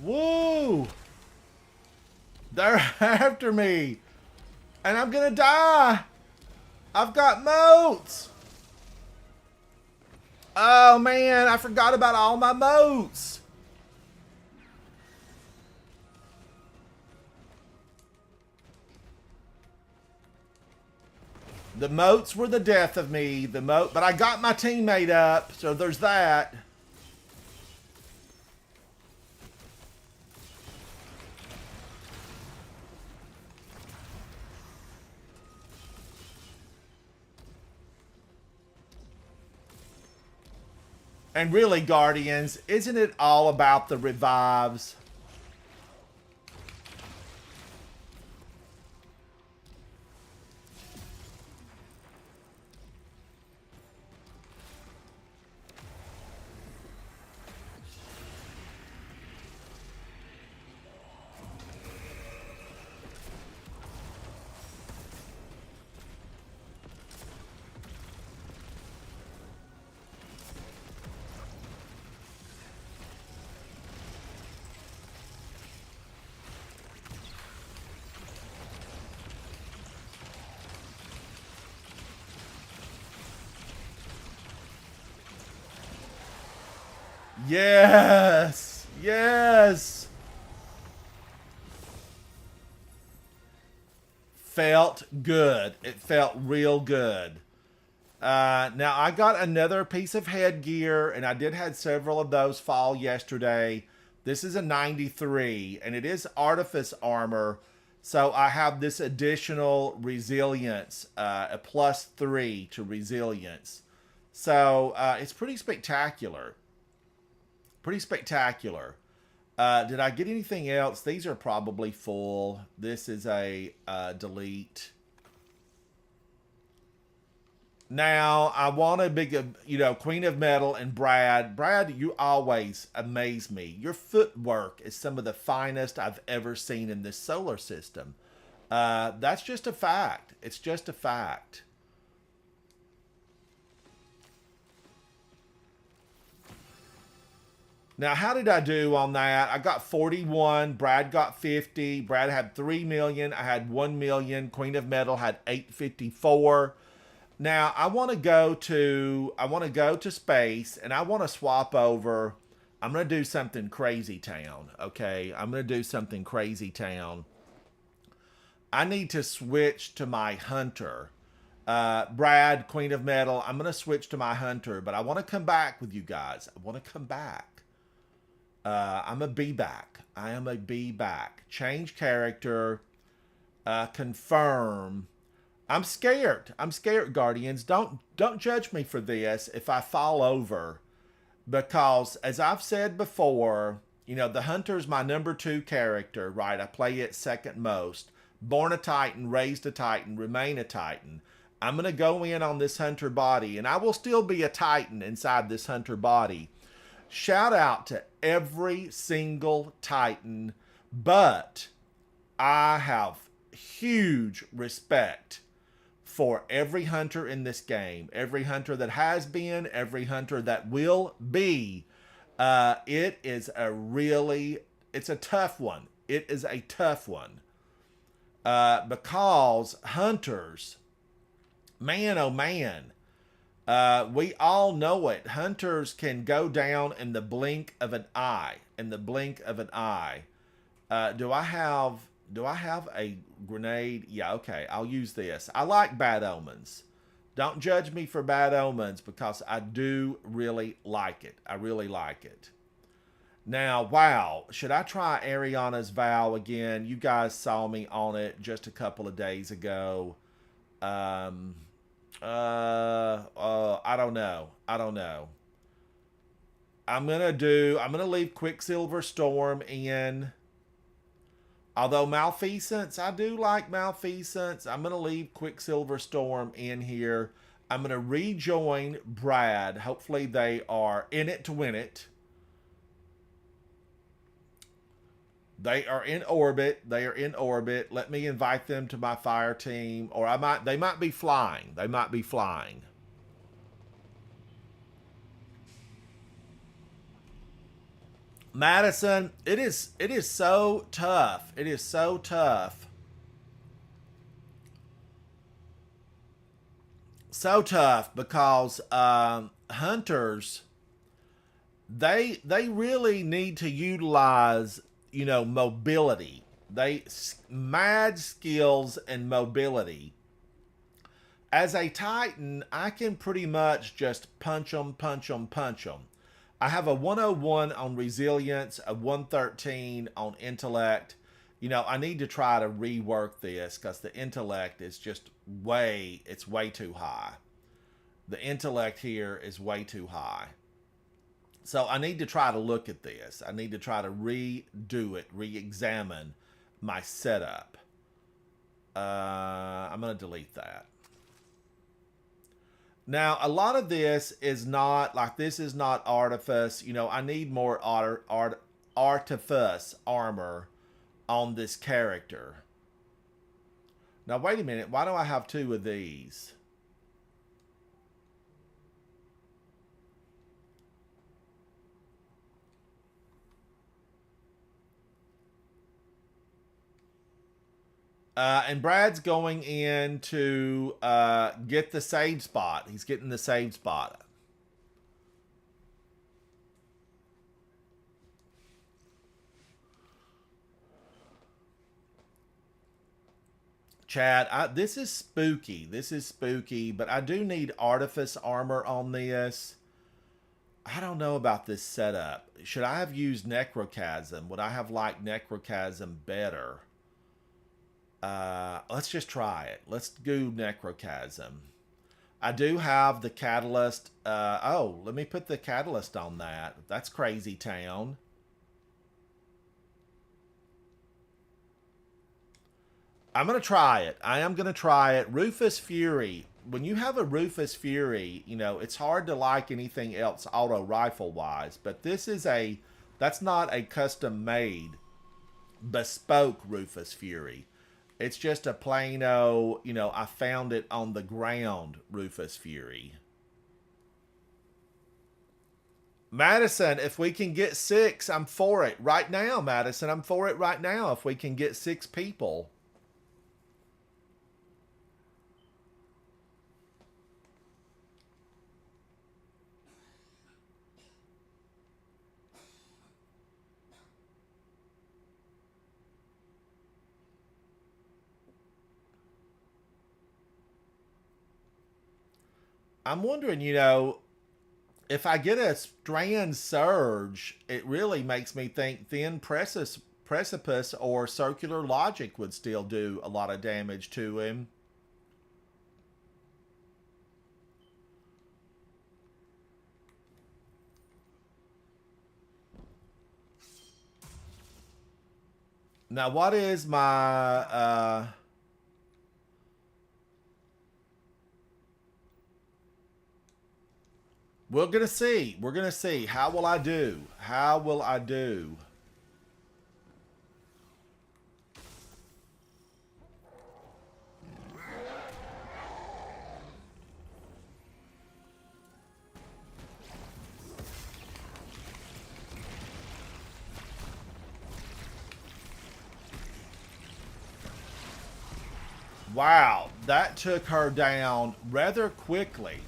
Woo! They're after me. And I'm gonna die. I've got moats. Oh man, I forgot about all my moats. The moats were the death of me. But I got my teammate up, so there's that. And really, Guardians, isn't it all about the revives? Yes! Yes! Felt good. It felt real good. Now, I got another piece of headgear, and I did have several of those fall yesterday. This is a 93, and it is Artifice Armor. So I have this additional resilience, a +3 to resilience. So it's pretty spectacular. Pretty spectacular. Did I get anything else? These are probably full. This is a delete. Now, I want a big, Queen of Metal and Brad. Brad, you always amaze me. Your footwork is some of the finest I've ever seen in this solar system. That's just a fact. It's just a fact. Now, how did I do on that? I got 41. Brad got 50. Brad had 3 million. I had 1 million. Queen of Metal had 854. Now, I want to go to space, and I want to swap over. I'm going to do something crazy town, okay? I'm going to do something crazy town. I need to switch to my hunter. Brad, Queen of Metal, I'm going to switch to my hunter, but I want to come back with you guys. I want to come back. I'm a be back. I am a be back. Change character. Confirm. I'm scared. I'm scared, Guardians. Don't judge me for this if I fall over. Because, as I've said before, the Hunter's my number 2 character, right? I play it second most. Born a Titan, raised a Titan, remain a Titan. I'm going to go in on this Hunter body, and I will still be a Titan inside this Hunter body. Shout out to every single Titan, but I have huge respect for every hunter in this game. Every hunter that has been, every hunter that will be. It's a tough one. It is a tough one. Because hunters, man, oh man, We all know it. Hunters can go down in the blink of an eye. In the blink of an eye. Do I have a grenade? Yeah, okay. I'll use this. I like bad omens. Don't judge me for bad omens because I do really like it. I really like it. Now, wow. Should I try Ariana's Vow again? You guys saw me on it just a couple of days ago. I don't know. I don't know. I'm gonna leave Quicksilver Storm in. Although Malfeasance, I do like Malfeasance. I'm gonna leave Quicksilver Storm in here. I'm gonna rejoin Brad. Hopefully they are in it to win it. They are in orbit. They are in orbit. Let me invite them to my fire team. Or they might be flying. They might be flying. Madison, it is so tough. It is so tough. So tough because hunters they really need to utilize, mobility. Mad skills and mobility. As a Titan, I can pretty much just punch them, punch them, punch them. I have a 101 on resilience, a 113 on intellect. I need to try to rework this because the intellect is just it's way too high. The intellect here is way too high. So I need to try to look at this. I need to try to redo it, re-examine my setup. I'm going to delete that. Now, a lot of this is not, this is not Artifice. I need more Artifice armor on this character. Now, wait a minute. Why do I have two of these? And Brad's going in to get the save spot. He's getting the save spot. Chad, this is spooky. This is spooky, but I do need Artifice armor on this. I don't know about this setup. Should I have used Necrochasm? Would I have liked Necrochasm better? Let's just try it. Let's do Necrochasm. I do have the Catalyst. Let me put the Catalyst on that. That's Crazy Town. I'm going to try it. I am going to try it. Rufus Fury. When you have a Rufus Fury, it's hard to like anything else auto rifle wise, but that's not a custom made bespoke Rufus Fury. It's just a plain old, I found it on the ground Rufus Fury. Madison, if we can get 6, I'm for it right now, Madison. I'm for it right now if we can get 6 people. I'm wondering, if I get a Strand Surge, it really makes me think Thin Precipice or Circular Logic would still do a lot of damage to him. Now, what is my... We're going to see. We're going to see. How will I do? How will I do? Wow, that took her down rather quickly.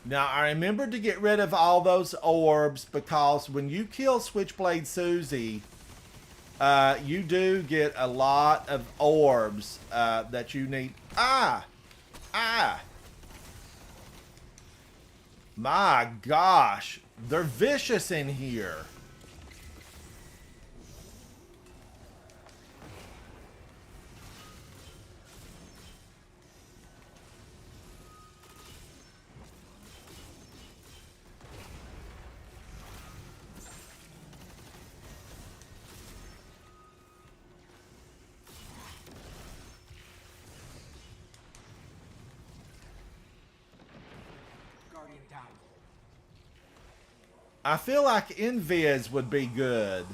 Now, I remembered to get rid of all those orbs because when you kill Switchblade Susie, you do get a lot of orbs that you need. Ah! Ah! My gosh. They're vicious in here. I feel like Invis would be good.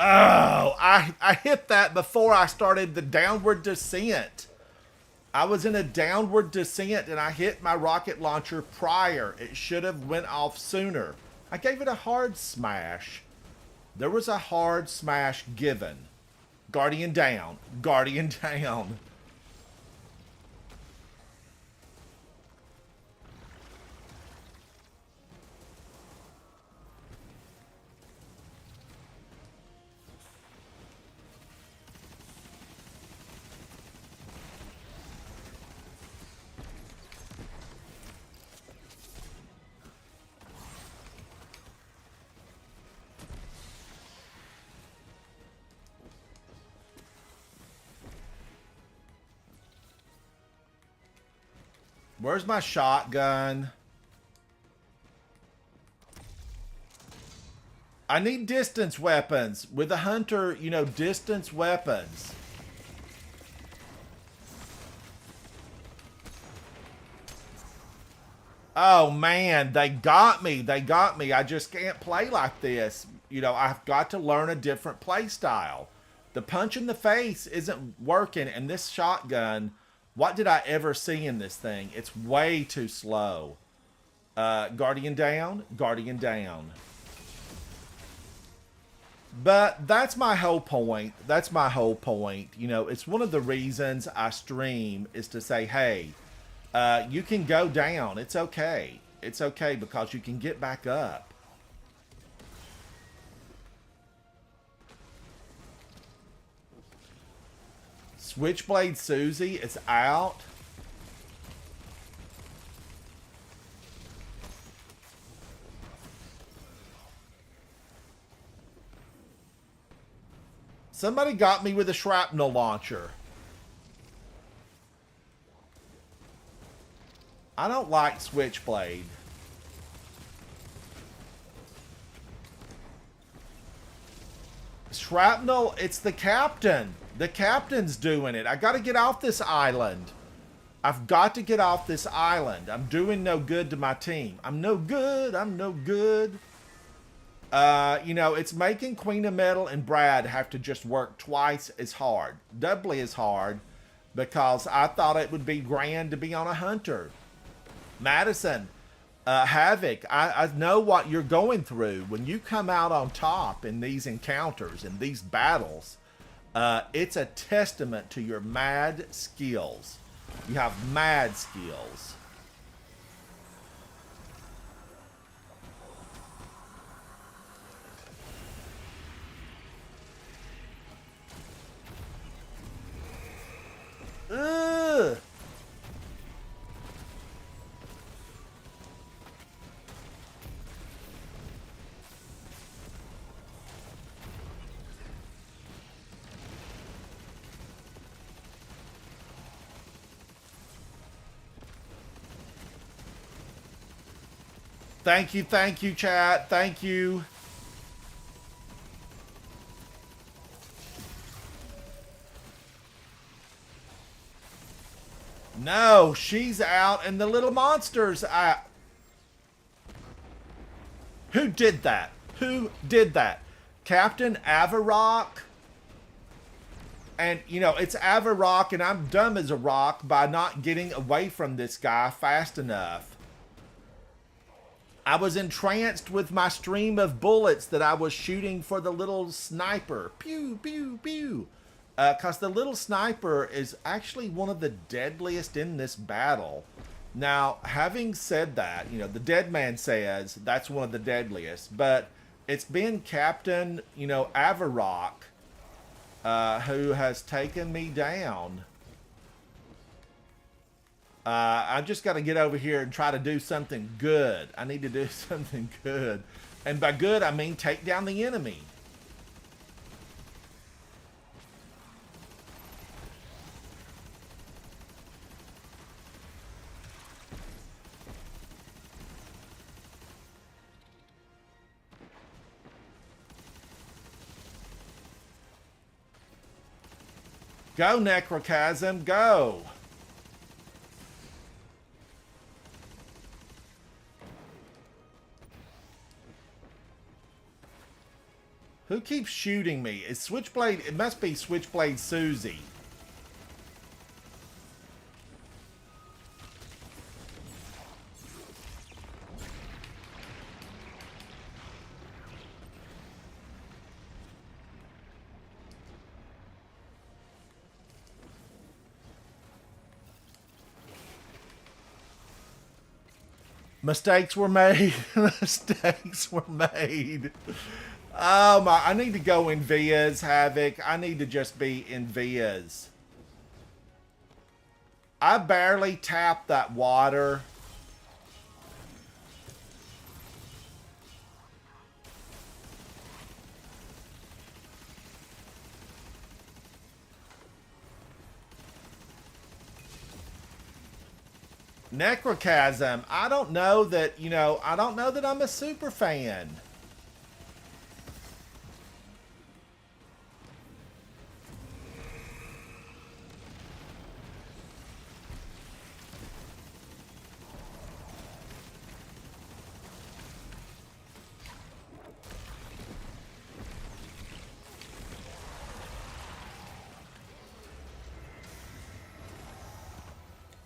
Oh, I hit that before I started the downward descent. I was in a downward descent and I hit my rocket launcher prior. It should have went off sooner. I gave it a hard smash. There was a hard smash given. Guardian down. Guardian down. Where's my shotgun? I need distance weapons. With a hunter, you know, distance weapons. Oh man, they got me. They got me. I just can't play like this. You know, I've got to learn a different play style. The punch in the face isn't working, and this shotgun, what did I ever see in this thing? It's way too slow. Guardian down, Guardian down. But that's my whole point. That's my whole point. You know, it's one of the reasons I stream is to say, hey, you can go down. It's okay. It's okay because you can get back up. Switchblade Susie is out. Somebody got me with a shrapnel launcher. I don't like Switchblade. Shrapnel, it's the captain. The captain's doing it. I got to get off this island. I've got to get off this island. I'm doing no good to my team. I'm no good. I'm no good. You know, it's making Queen of Metal and Brad have to just work twice as hard. Doubly as hard. Because I thought it would be grand to be on a hunter. Madison, Havoc, I know what you're going through. When you come out on top in these encounters, in these battles, it's a testament to your mad skills. You have mad skills. Thank you, chat. Thank you. No, she's out and the little monster's out. Who did that? Who did that? Captain Avarok? And, you know, it's Avarok, and I'm dumb as a rock by not getting away from this guy fast enough. I was entranced with my stream of bullets that I was shooting for the little sniper. Pew, pew, pew. Because the little sniper is actually one of the deadliest in this battle. Now, having said that, you know, the dead man says that's one of the deadliest, but it's been Captain, you know, Avarok who has taken me down. I just got to get over here and try to do something good. I need to do something good. And by good, I mean take down the enemy. Go, Necrochasm, go! Who keeps shooting me? Is Switchblade... It must be Switchblade Susie. Mistakes were made. Mistakes were made. Oh my, I need to go in Vias, Havoc. I need to just be in Vias. I barely tapped that water. Necrochasm, I don't know that, you know, I don't know that I'm a super fan.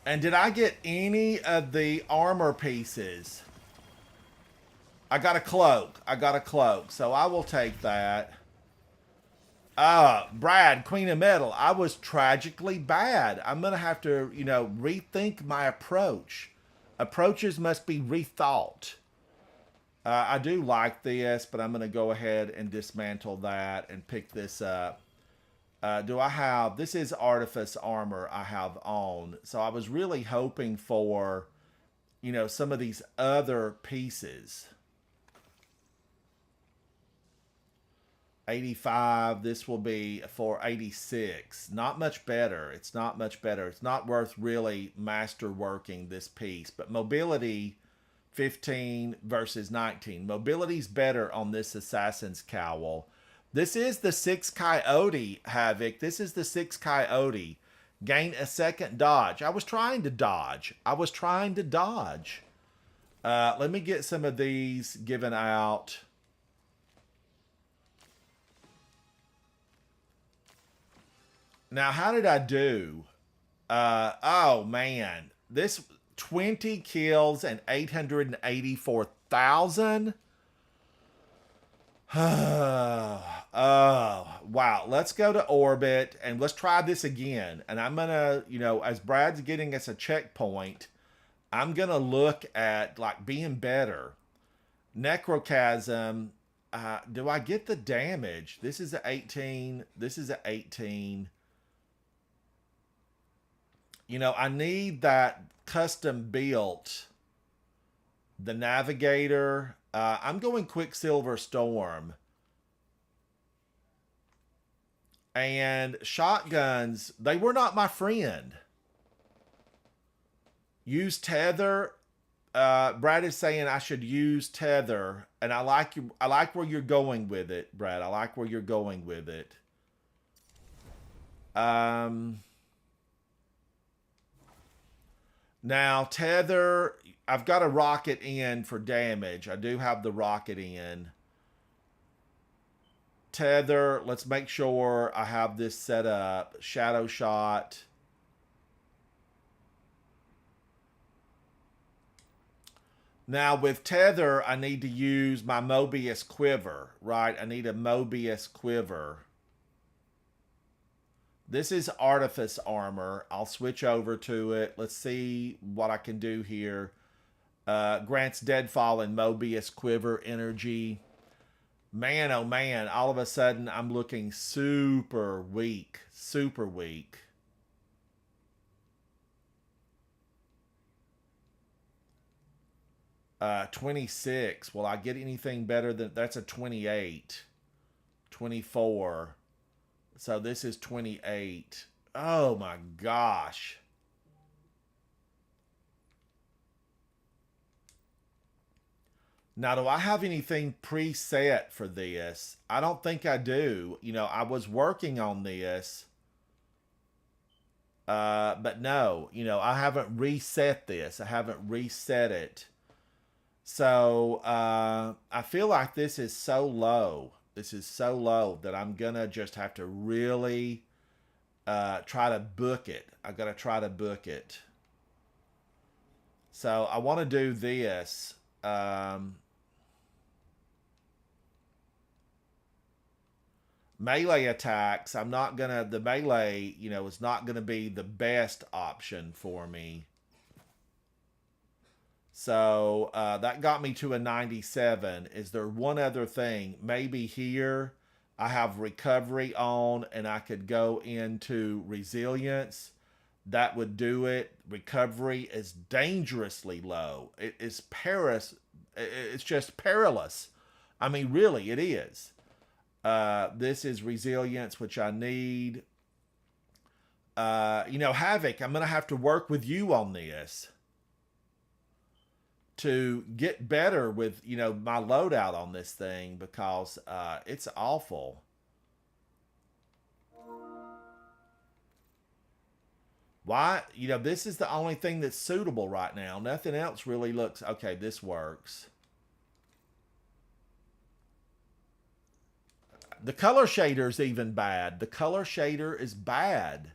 And did I get any of the armor pieces? I got a cloak. I got a cloak. So I will take that. Brad, Queen of Metal. I was tragically bad. I'm going to have to, you know, rethink my approach. Approaches must be rethought. I do like this, but I'm going to go ahead and dismantle that and pick this up. Do I have... This is Artifice Armor I have on. So I was really hoping for, you know, some of these other pieces. 85. This will be for 86. Not much better. It's not much better. It's not worth really masterworking this piece. But mobility, 15 versus 19. Mobility's better on this Assassin's Cowl. This is the 6 Coyote, Havoc. This is the 6 Coyote. Gain a second dodge. I was trying to dodge. Let me get some of these given out. Now, how did I do? Oh, man. This 20 kills and 884,000? Oh, wow. Let's go to orbit and let's try this again. And I'm going to, you know, as Brad's getting us a checkpoint, I'm going to look at, like, being better. Necrochasm. Do I get the damage? This is an 18. This is an 18. You know, I need that custom built. The Navigator. I'm going Quicksilver Storm. And shotguns, they were not my friend. Use Tether. Brad is saying I should use tether, and I like you. I like where you're going with it, Brad. I like where you're going with it. Now tether. I've got a rocket in for damage. I do have the rocket in. Tether. Let's make sure I have this set up. Shadow shot. Now with tether, I need to use my Mobius quiver, right? I need a Mobius quiver. This is artifice armor. I'll switch over to it. Let's see what I can do here. Grants deadfall and Mobius quiver energy. Man, oh man, all of a sudden I'm looking super weak. Super weak. Uh, 26. Will I get anything better than... That's a 28. 24. So this is 28. Oh my gosh. Now, do I have anything preset for this? I don't think I do. You know, I was working on this. But no, you know, I haven't reset this. I haven't reset it. So, I feel like this is so low. This is so low that I'm going to just have to really try to book it. I got to try to book it. So, I want to do this. Melee attacks, I'm not going to... The melee, you know, is not going to be the best option for me. So that got me to a 97. Is there one other thing? Maybe here I have recovery on and I could go into resilience. That would do it. Recovery is dangerously low. It is perilous. It's just perilous. I mean, really, it is. This is resilience, which I need. You know, Havoc, I'm going to have to work with you on this to get better with, you know, my loadout on this thing, because it's awful. Why? You know, this is the only thing that's suitable right now. Nothing else really looks... Okay, this works. The color shader is even bad. The color shader is bad.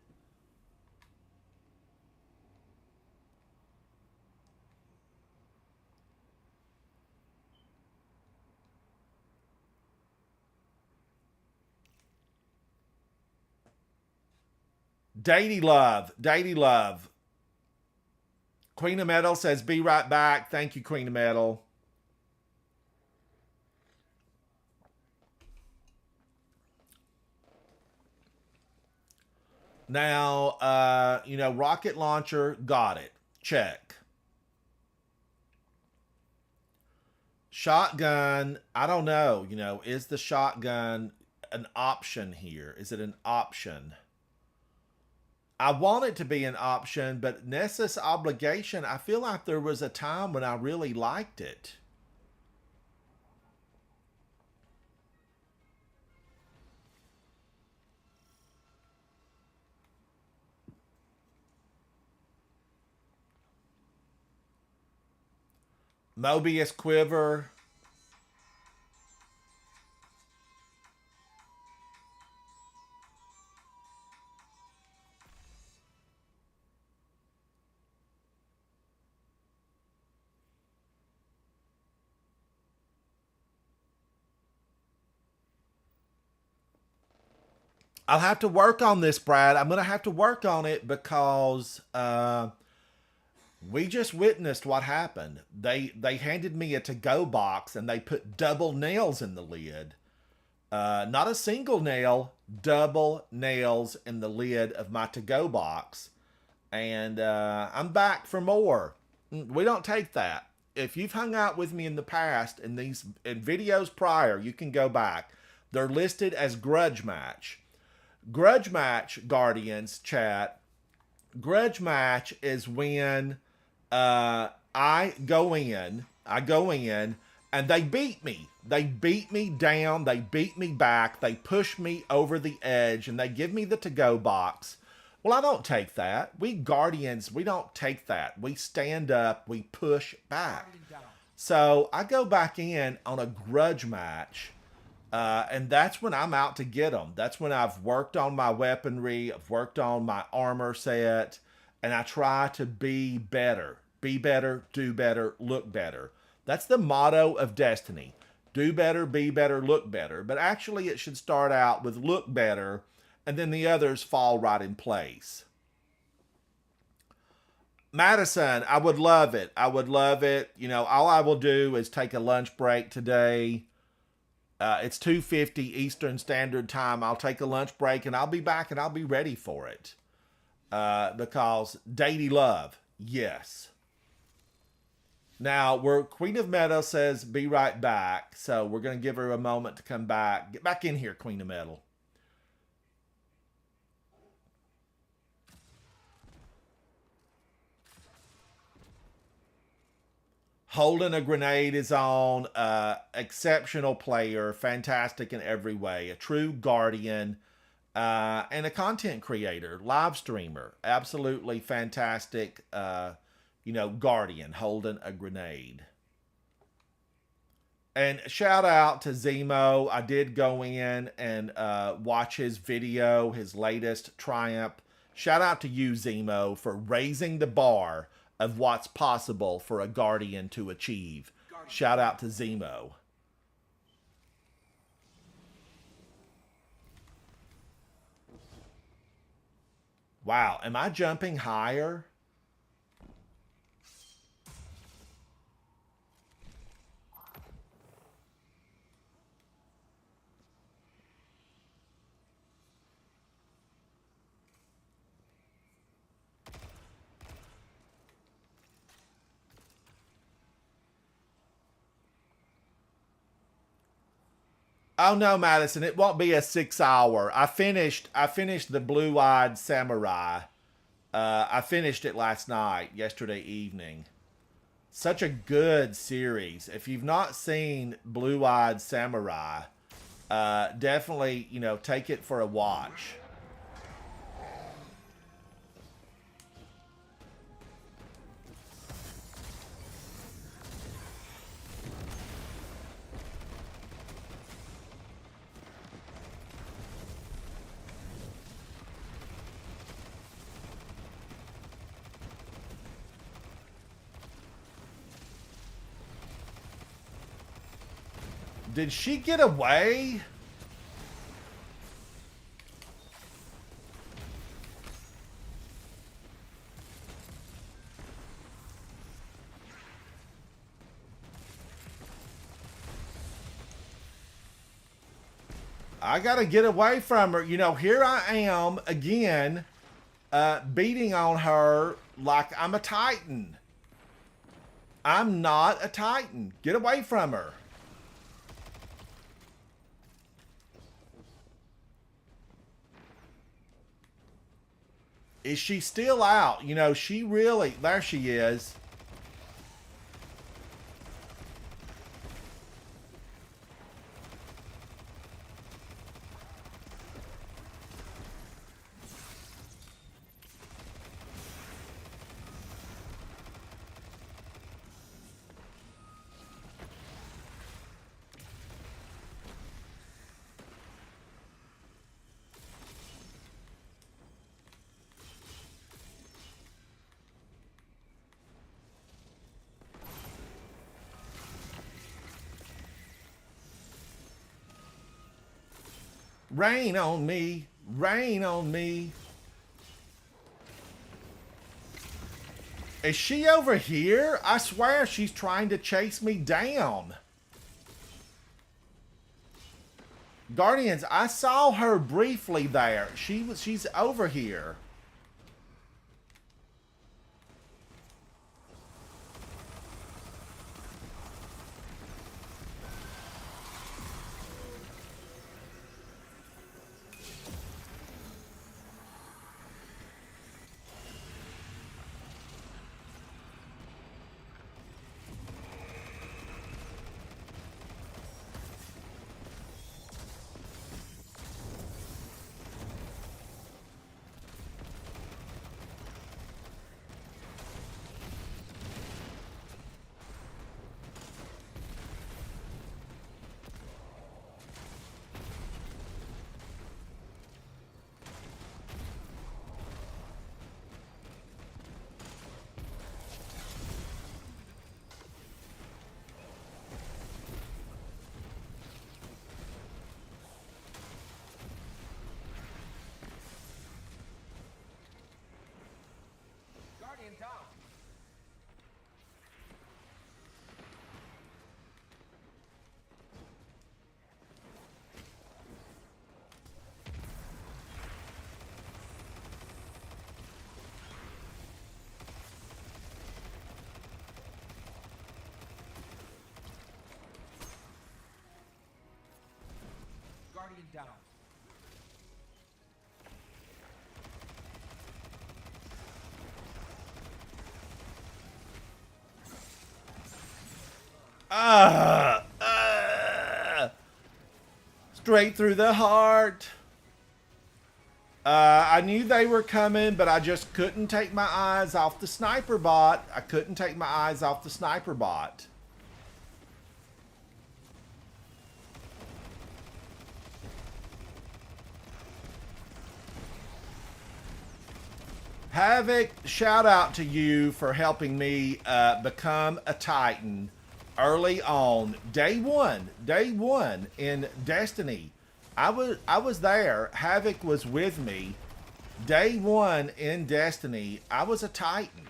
Datey Love. Datey Love. Queen of Metal says, be right back. Thank you, Queen of Metal. Now, you know, rocket launcher, got it. Check. Shotgun, I don't know. You know, is the shotgun an option here? Is it an option? I want it to be an option, but Nessus Obligation, I feel like there was a time when I really liked it. Mobius quiver. I'll have to work on this, Brad. I'm going to have to work on it because we just witnessed what happened. They handed me a to-go box and they put double nails in the lid. Not a single nail, double nails in the lid of my to-go box. And I'm back for more. We don't take that. If you've hung out with me in the past, in videos prior, you can go back. They're listed as grudge match. Grudge match, Guardians, chat. Grudge match is when I go in, and they beat me. They beat me down. They beat me back. They push me over the edge, and they give me the to-go box. Well, I don't take that. We Guardians, we don't take that. We stand up. We push back. So I go back in on a grudge match. And that's when I'm out to get them. That's when I've worked on my weaponry, I've worked on my armor set, and I try to be better. Be better, do better, look better. That's the motto of Destiny. Do better, be better, look better. But actually, it should start out with look better, and then the others fall right in place. Madison, I would love it. I would love it. You know, all I will do is take a lunch break today. It's 2:50 Eastern Standard Time. I'll take a lunch break and I'll be back and I'll be ready for it. Because Deity Love, yes. Now, where Queen of Metal says be right back, so we're going to give her a moment to come back. Get back in here, Queen of Metal. Holding a grenade is on. Exceptional player, fantastic in every way. A true guardian, and a content creator, live streamer. Absolutely fantastic, guardian holding a grenade. And shout out to Zemo. I did go in and watch his video, his latest triumph. Shout out to you, Zemo, for raising the bar of what's possible for a Guardian to achieve. Shout out to Zemo. Wow, am I jumping higher? Oh no, Madison, it won't be a 6 hour. I finished the Blue-Eyed Samurai. I finished it last night, yesterday evening. Such a good series. If you've not seen Blue-Eyed Samurai, definitely, take it for a watch. Did she get away? I gotta get away from her. Here I am again, beating on her like I'm a Titan. I'm not a Titan. Get away from her. Is she still out? She really... There she is. Rain on me. Rain on me. Is she over here? I swear she's trying to chase me down. Guardians, I saw her briefly there. She's over here. Straight through the heart. I knew they were coming, but I just couldn't take my eyes off the sniper bot. I couldn't take my eyes off the sniper bot. Havoc, shout out to you for helping me become a Titan early on. Day one in Destiny. I was there. Havoc was with me. Day one in Destiny, I was a Titan.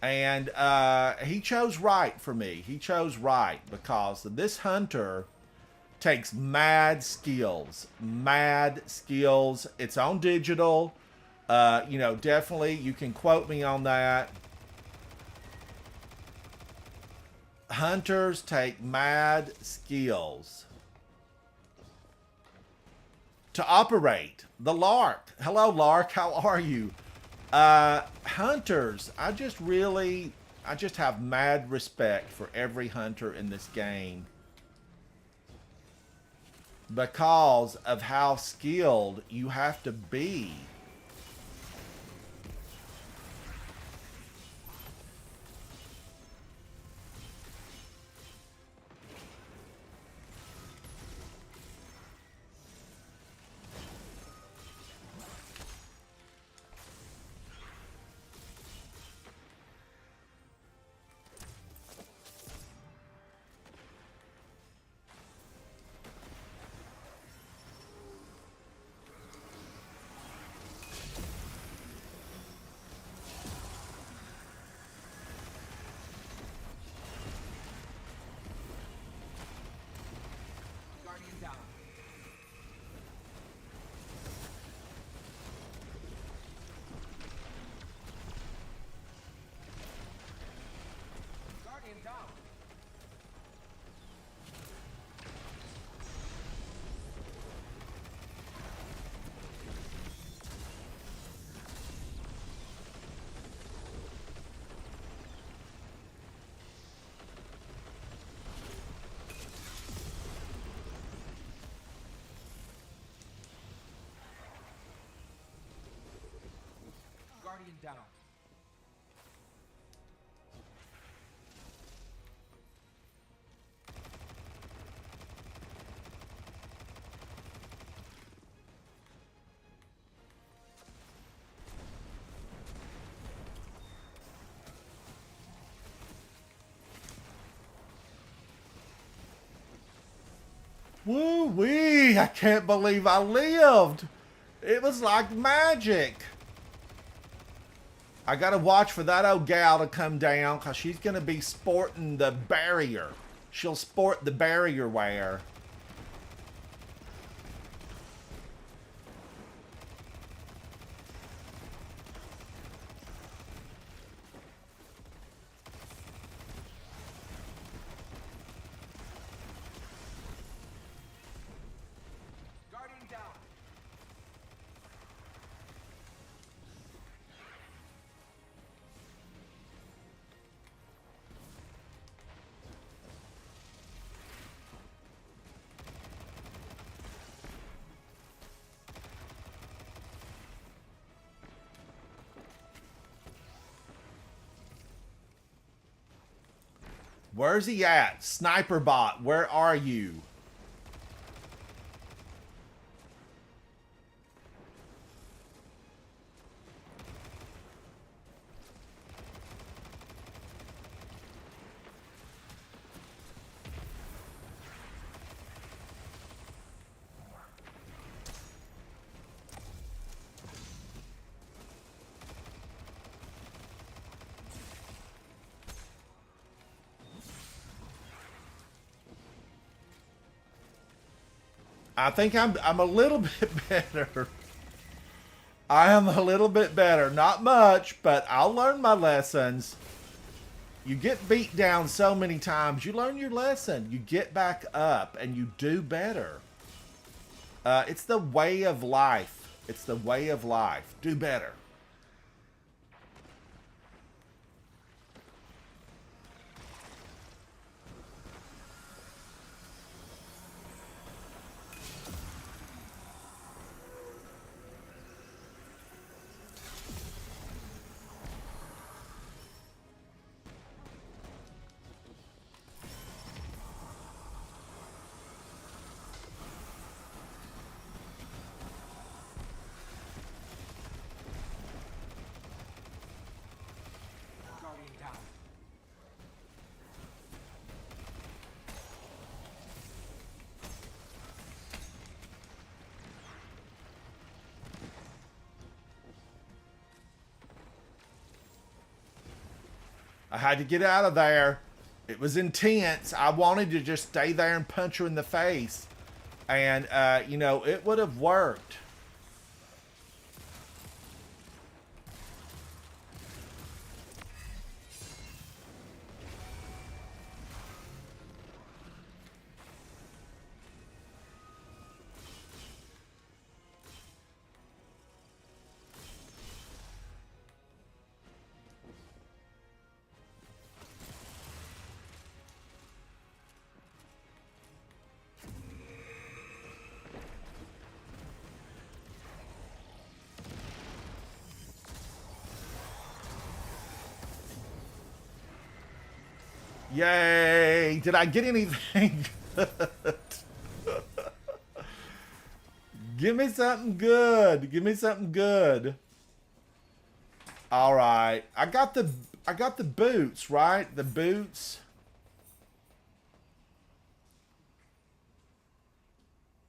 And he chose right for me. He chose right because this hunter takes mad skills. Mad skills. It's on digital. You know, definitely you can quote me on that. Hunters take mad skills to operate. The Lark. Hello, Lark. How are you? Hunters. I just have mad respect for every hunter in this game because of how skilled you have to be. Down. Woo wee! I can't believe I lived. It was like magic. I gotta watch for that old gal to come down because she's gonna be sporting the barrier. She'll sport the barrier wear. Guardian down. Where's he at? Sniper bot, where are you? I think I'm a little bit better. I am a little bit better. Not much, but I'll learn my lessons. You get beat down so many times, you learn your lesson. You get back up and you do better. It's the way of life. It's the way of life. Do better. Guardian down. I had to get out of there. It was intense. I wanted to just stay there and punch her in the face. And, you know, it would have worked. Yay! Did I get anything good? Give me something good. Give me something good. All right. I got the boots, right? The boots.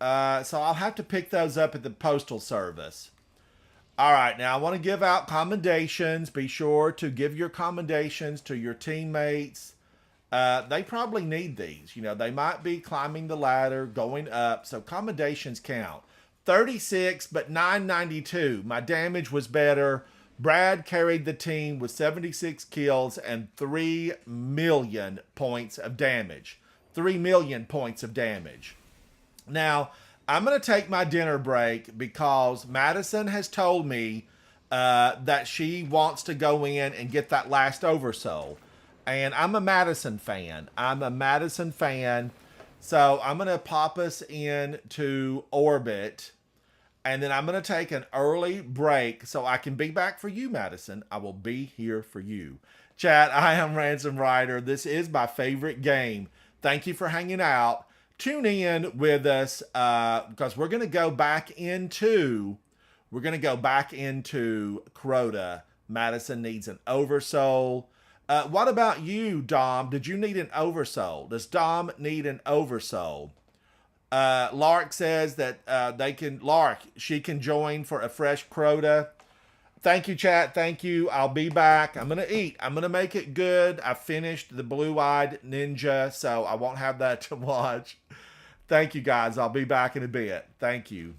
So I'll have to pick those up at the postal service. All right, now I want to give out commendations. Be sure to give your commendations to your teammates. They probably need these. You know, they might be climbing the ladder, going up, so commendations count. 36, but 992. My damage was better. Brad carried the team with 76 kills and 3 million points of damage. 3 million points of damage. Now, I'm going to take my dinner break because Madison has told me that she wants to go in and get that last oversoul. And I'm a Madison fan. So I'm going to pop us into orbit. And then I'm going to take an early break so I can be back for you, Madison. I will be here for you. Chat, I am Ransom Rider. This is my favorite game. Thank you for hanging out. Tune in with us because we're going to go back into Crota. Madison needs an oversoul. What about you, Dom? Did you need an oversoul? Does Dom need an oversoul? Lark says that she can join for a fresh Crota. Thank you, chat. Thank you. I'll be back. I'm going to eat. I'm going to make it good. I finished the Blue-Eyed Ninja, so I won't have that to watch. Thank you, guys. I'll be back in a bit. Thank you.